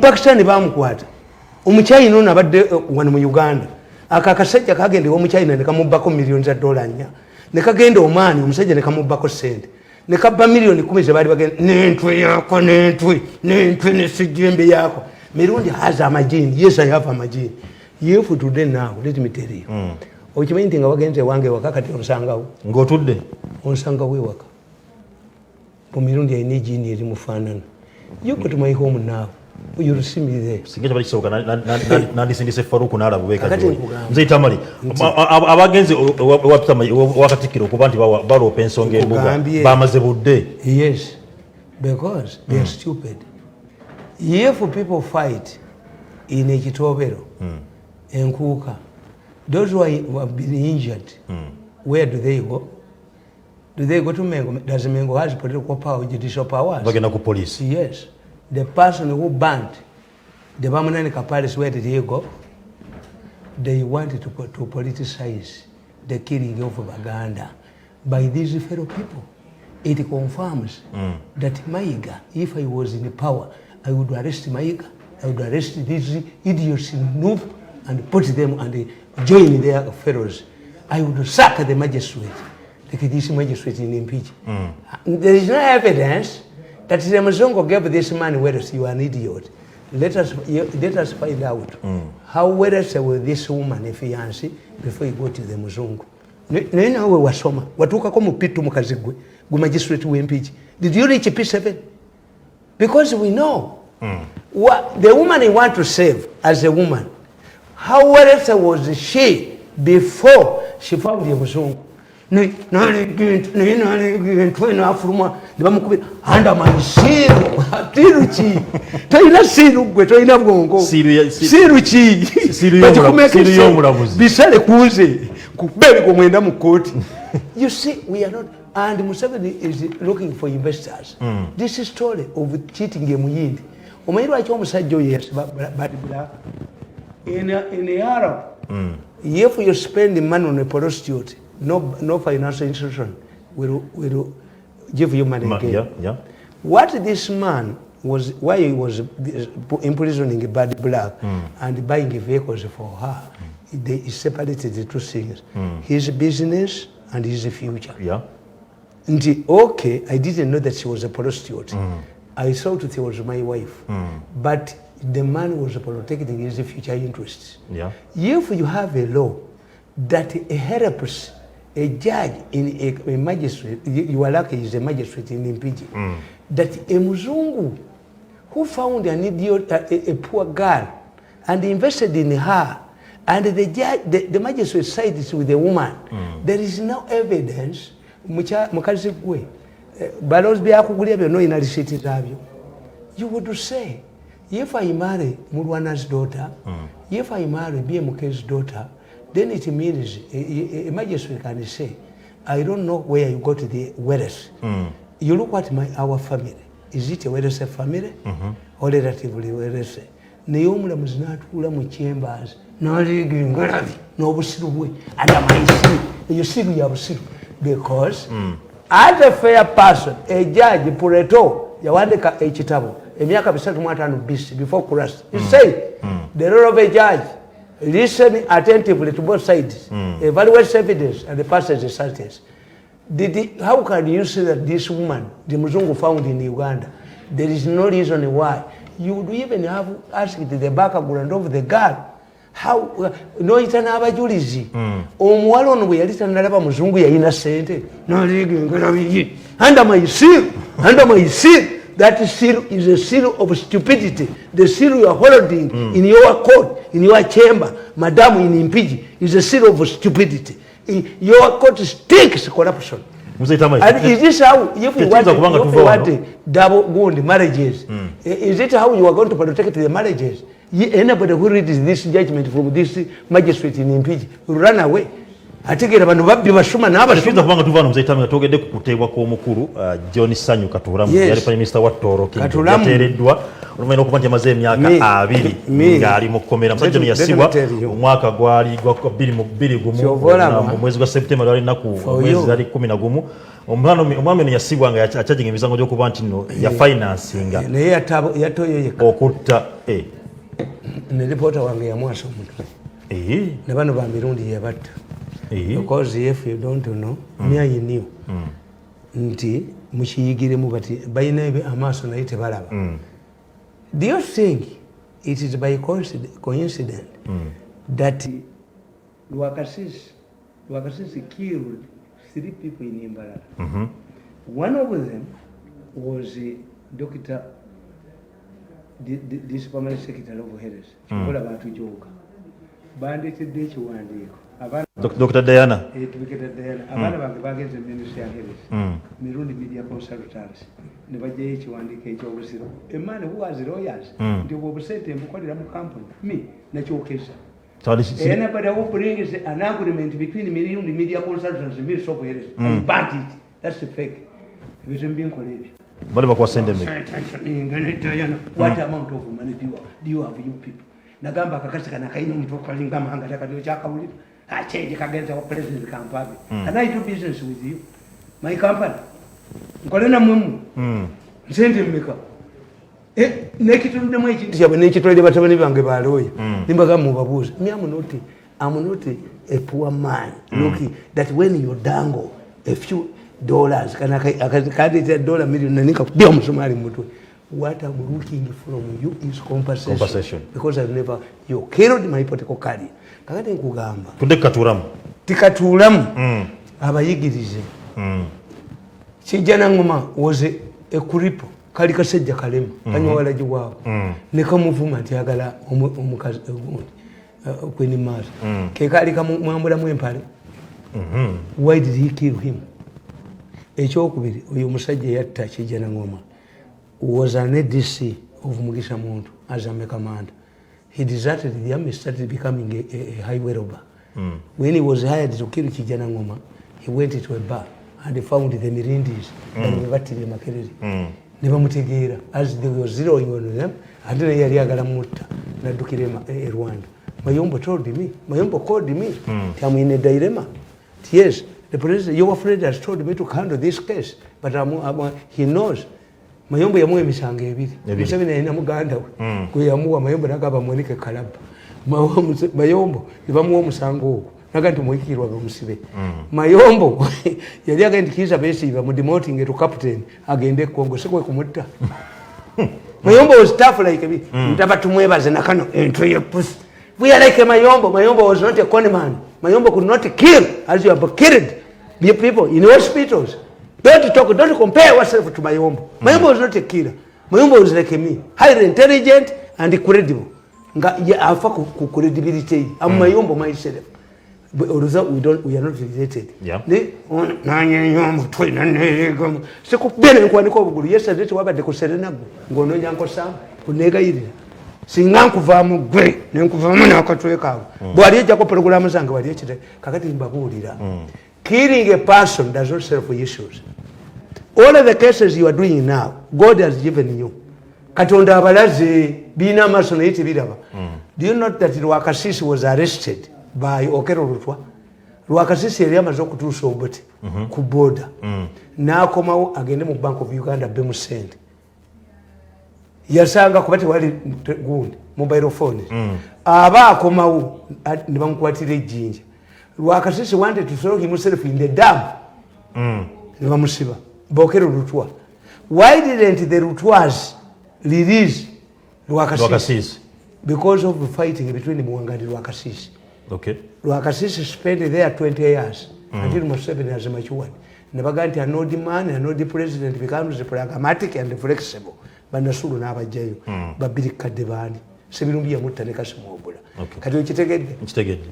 Pakistan bamukwata omuchina ono abadde wano mu Uganda akakasajja kagende wo muchina nekamubako millions za dollars nya nekagenda omani omusajja nekamubako sente nekabba million 10 ze bali bagenda nentwe yako nentwe nesijembe yako Mirundi has a majini yes I have a majini you for today now let me tell you okimanyi nga wagenze wange wakakati onsangawo ngotudde onsanga we waka po Mirundi ayina jini eri mufanana you go to my home now you see me there singeje bali soka nandisindise Faruku nala bubeka mzee Tamale abagenze wakatikiro kuba nti balo pensonge embuga bamaze budde yes because they are stupid if people fight in a kitobero enkuka those who have been injured where do they go to Mengo? Does Mengo has political power, judicial powers? Bagena ku police. Yes. The person who banned the Bamanani Kapalis, where did he go? They wanted to politicize the killing of Baganda by these fellow people. It confirms that Mayiga, if I was in power, I would arrest Mayiga, I would arrest these idiots in Noob and put them and join their fellows. I would sack the magistrate. Like this magistrate in impeach. There is no evidence that the Mzongo gave this man whereas you are an idiot. Let us find out how whereas with this woman a fiancé before you go to the Mzongo. Nena we wasoma watuka ko mupitu mukazigwe gu magistrate we impeach. Did you reach P7? Because we know what the woman he want to save as a woman. How whereas was she before she found the Mzongo? Anda mansiru atiruchi toina siru gwe toina bwongo siruchi siru yomulabuzi bisale kuze kubeli ko mwenda mu court. You see we are not and Museveni is looking for investors. This is story of cheating a muyindi. Omairwa chomusajjo yes, but black. In the Arab, if you spend money on a prostitute, no financial institution will give you money again. Yeah. What this man was, why he was imprisoning a bad black and buying vehicles for her, they separated the two things. His business and his future. Yeah. Okay, I didn't know that she was a prostitute. I thought it was my wife. But the man was protecting his future interests. Yeah. If you have a law that helps a judge in a magistrate, you are lucky he's a magistrate in Mpiji, that a Muzungu who found an idiot, a poor girl, and invested in her, and the judge, the magistrate sides with the woman, there is no evidence. Mukazi gwe balozi byakugulya byonna ina receipt zabyo. You would say, if I marry Murwana's daughter, if I marry BMK's daughter, then it means a magistrate can say, I don't know where you got the wealth. You look at our family. Is it a wealthy family or relatively wealthy? Neomula muzinatula mu chambers n'aligiri ngalabi n'obusiru bwe adamayisi eyosiru ya busiru. Because as a fair person, a judge Pureto yawandika ekitabo emyaka 35 BC before Christ. He said the role of a judge, listen attentively to both sides, evaluate evidence and the passage sentence. How can you say that this woman, the Muzungu found in Uganda, there is no reason why? You would even have asked the background of the girl. How no itana abajulizi omuwala ono bwe yali tanalaba muzungu yayina sente naligengerabiyi under my seal that seal is a seal of stupidity. The seal you are holding in your court, in your chamber, madam in Mpiji, is a seal of stupidity. Your court stinks corruption. And is this how, if you want double wound marriages, is it how you are going to protect the marriages? Anybody who reads this judgment from this magistrate in Mpiji will run away. Ategera bano babbi bashuma n'abashuma kubanga tuvana muzaitamwe togedde kukutebwa kw'omukulu John Sanyu Katulamu yali prime minister wa Toro yateereddwa olumanya okuba nti amaze emyaka 2 ng'ali mu kkomera. Musajja ono yasibwa omwaka gwali gwa 2021 mu mwezi gwa September lwali nnaku mwezi ali 11. Omwami ono yasibwa nga akyajinga emisango gy'okuba nti nno ya financinga naye yatoyoyeka okutta ne reporter wange yamwasa omutwe ne bano ba Mirundi yabatta. Because if you don't know, me I knew. Nti muchiyigiremu bati bayina amaaso naye tebalaba. Do you think it is by coincidence that Lwakasisi killed 3 people in Imbalala? One of them was Dr. This permanent secretary of Health. Chikola bantu joka. Banditidde ekiwandiiko. Dr. Diana. Dr. Diana. Abana bange bagenze Ministry of Health. Mirundi Media Consultants. Ne bajjayo ekiwandiiko eky'obusiro. A man who has lawyers. Nti obusente mbukolera mu company. Me nakyokeza. Anybody who brings an agreement between Mirundi Media Consultants and Ministry of Health, I burnt it. That's the fake. Ebyo mbinkola ebyo. Bali bakwasende me. What amount of money do you have, you people? Nagamba kakasi kana kaino mtu kalinga mahanga takadiyo chakawuli acheje kagenza wa president kampabe. And I do business with you, my company. Nkolena mumu nsende mmeka nekituludde mu ekintu kyabwe nekitwalire batabani bange baloya nimbaga mubabuuza me I'm not a poor man looking that when you dangle a few dollars kana akadita $1 million nanika kudia musumali mutwe. What I'm looking from you is compensation. Because I've never, you killed my hypothetical career. Kakati nkugamba. Tunde Katulamu. Tikatulamu. Abayigirize. Kijana ngoma was a kuripo. Kali kasejja kalema. Kanyo wala jiwabo. Nekamuvuma nti agala omukazi kweni mazi. Kekali kamwambula mwempale. Why did he kill him? Ekyokubiri oyo musajja yatta kijana ngoma was an ADC of Mugisha Muntu as a commander. He deserted the army, started becoming a highway robber. When he was hired to kill Kijana Ngoma, he went into a bar and found the Mirindis and Vatiri Makerere. Never Mutegera, as they were zeroing on them, and then Yariagala Mutta, Nadukirema, Rwanda. Mayombo told me, Mayombo called me, tell me in a dilemma. Yes, the president, your friend has told me to handle this case, but he knows. Mayombo yamuwe misange ebiri. Museveni alina muganda we. Gwe yamuwa Mayombo n'agamba mwanike kalaba. Mayombo ne bamuwa omusango ogwo. Naga nti muhikirwa bamusibe. Mayombo yali agenda Kizza Besigye bamudemoting to captain agende Congo sekwe kumutta. Mayombo was tough like me. Mutaba tumwebaze nakano entry ye pussy. We are like Mayombo. Mayombo was not a con man. Mayombo could not kill as you have killed people in hospitals. Don't compare yourself to Mayombo. Mayombo was not a killer. Mayombo was like me, highly intelligent and credible. Alpha credibility. I'm Mayombo myself. But we are not related. Yeah. Yesterday, to about the Coserena, Gono Yanko Sam, Unega Ida. Singanku vamu gwe, nenkuvamu na wakatuweka. Bwari jako programu zanga wadi yesterday, kakati mbabulira. Killing a person does not serve for issues. All of the cases you are doing now, God has given you. Katonda abalaze bina masono yiti bidaba. Do you know that Rwakasisi was arrested by Okero Rutwa? Rwakasisi yali amaze okutuusa obuti ku border. N'akomawo agende mu Bank of Uganda bemusente. Yasanga kubati wali gundi mobile phone. Aba akomawo ne bamukwatira ejjinja. Rwakasisi wanted to throw himself in the dam. Ne bamusiba. Bokero Rutwa. Why didn't the Rutwas release Rwakasisi? Because of the fighting between Mwanga and Rwakasisi. Okay. Rwakasisi spent there 20 years until Museveni has matured. Nebaganti I know the man, I know the president becomes pragmatic and flexible. Banasulu n'abajayo babiri kadebani. Sebirumbi ya mutta nekasi mwobula. Kati uchitegede?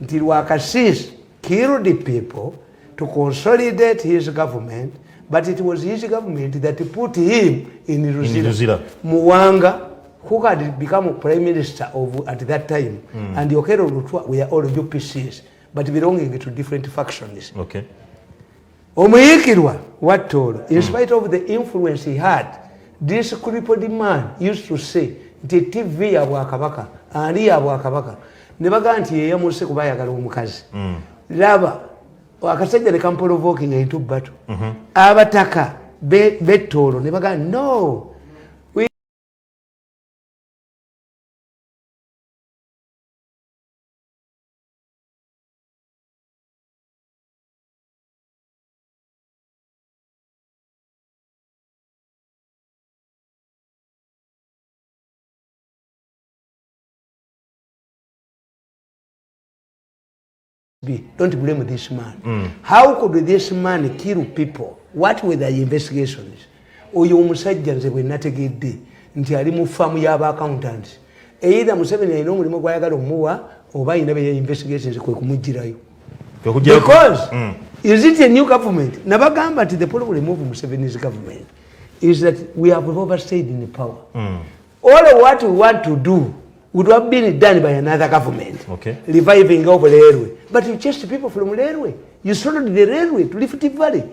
Nti Rwakasisi killed the people to consolidate his government, but it was his government that put him in Ruzira. Muwanga, who had become prime minister of at that time, and Okero Rutwa were all UPCs, but belonging to different factions. Okay. Omuyikirwa, what told? In spite of the influence he had, this crippled man used to say, the TV ya Wakabaka, Ali ya Wakabaka, nebaganti ye yamuse kubayagala omukazi. Laba, wakasajja ne kampolovoking into battle. Abataka, betolo, nebaga, no. Don't blame this man. How could this man kill people? What were the investigations? Oyo omusajja nze bwe nategedde nti ali mu famu y'aba accountants. Either Museveni alina omulimu gwayagala omuwa oba alina bye investigations kwe kumugirayo. Because is it a new government? Nabagamba nti the problem of Museveni's government is that we have overstayed in the power. All what we want to do would have been done by another government, reviving over the railway. But you chased people from the railway. You sold the railway to Rift Valley.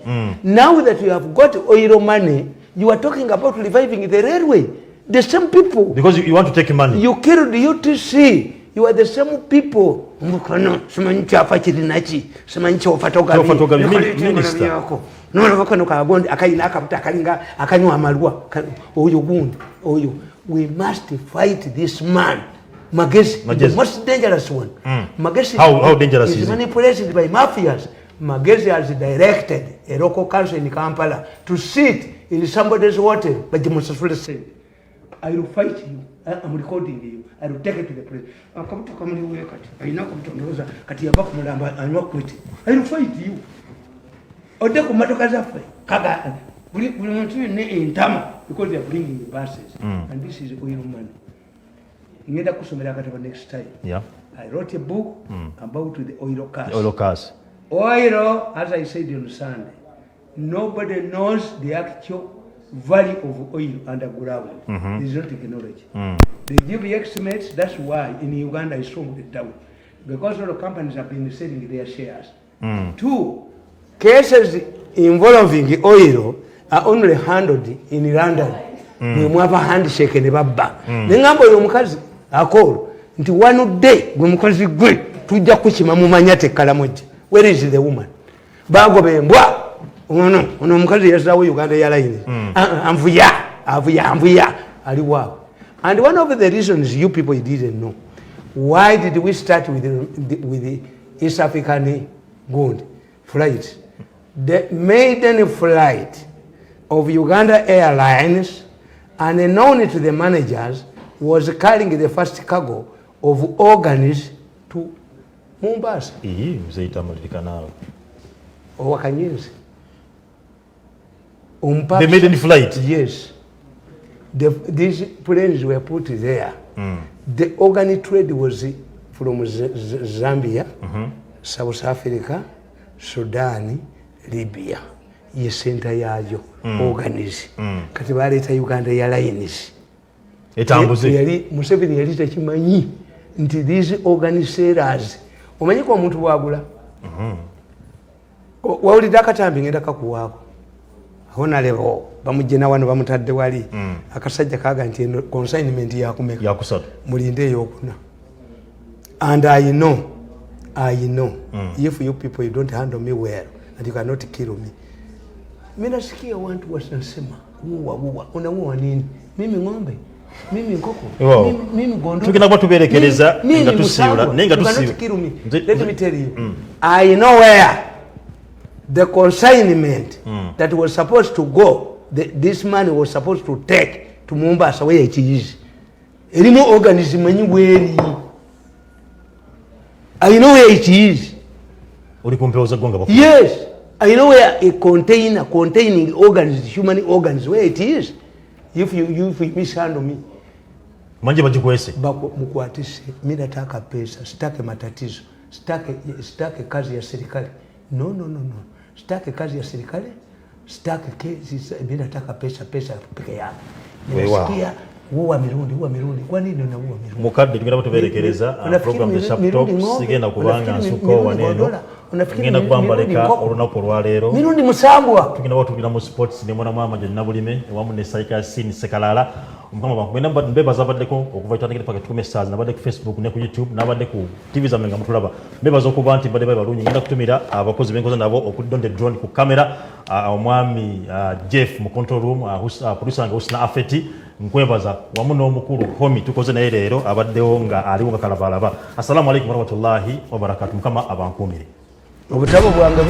Now that you have got oil money, you are talking about reviving the railway. The same people. Because you want to take money. You killed the UTC. You are the same people. We must fight this man. Magesi, the most dangerous one. Magesi, how dangerous is manipulated by mafias. Magesi has directed a local council in Kampala to sit in somebody's hotel, but the most said, I will fight you. I'm recording you. I will take it to the police. I come to I know come to Rosa, Katiabak Mulamba, I'm not quitting. I will fight you. Odeko Matokazafe, Kaga, we want to in Tama because they are bringing the buses. And this is oil money. Next time. Yeah. I wrote a book about the oil cars. The oil cars. Oil, as I said on Sunday, nobody knows the actual value of oil underground. There is no technology. They give estimates, that's why in Uganda is so down. Because all the companies have been selling their shares. Two, cases involving oil are only handled in London. We have a handshake in the baba. The number of mukazi akol nti one day gwe mukazi gwe tujja kuchima mu manyate kalamoje. Where is the woman? Bago be mbwa. Ono mukazi yasawo Uganda Airlines. Amvuya aliwa. And one of the reasons you people didn't know, why did we start with the East African gold flight? The maiden flight of Uganda Airlines, unknown to the managers, was carrying the first cargo of organs to Mombasa. The maiden flight? Yes. These planes were put there. The organ trade was from Zambia, South Africa, Sudan, Libya. Ye center yajo organize. Kati baleta Uganda Airlines. Etambuze. Museveni yali takimanyi nti these organizers omanyi ko omuntu wagula. Wawulidde akatambi ngenda kakuwaako. Hona levo bamujena wano bamutadde wali akasajja kaga nti consignment yakumeka yakusatu mulinde yokuna. And I know if you people you don't handle me well and you cannot kill me. Mimi nasikia watu wasema uwa unaua nini? Mimi ng'ombe, mimi nkoko, mimi gondo. Tukina kwa tuberekeleza nga tusiula nenga tusiula. Let me tell you. I know where the consignment that was supposed to go, this man was supposed to take to Mombasa where it is. Any organism anywhere. I know where it is. Yes. I know where a container containing organs, human organs, where it is. If you mishandle me. Manje bajikwese. Mkuatisi, mimi nataka pesa, sitake matatizo, sitake kazi ya serikali. No. Sitake kazi ya serikali, sitake kesi, mimi nataka pesa peke yake. Nimesikia uwa Mirundi. Kwa nini unaua Mirundi? Mukadde tugenda batuberekereza program the Sharp Talks sigenda kubanga nsuko waneno. Ngenda kubambaleka olunaku lwaleero. Mirundi musambwa. Tugenda batubira mu sports ne mwana mama jonna bulime wamu ne Saika Sin Sekalala. Mukama bakwenda mbebaza baddeko okuva itandikira paka 2 messages nabadde ku Facebook ne ku YouTube nabadde ku TV za menga mutulaba. Mbebaza okuba nti badde balungi ngenda kutumira abakozi benkoza nabo okudonde drone ku kamera omwami Jeff mu control room producer nga Usna Afeti nkwebaza wamu n'omukulu Homi tukoze naye leero abaddewo nga aliwo nga kalabalaba. Assalamu alaykum warahmatullahi wabarakatuh. Mukama abankumire. Obutabo bwange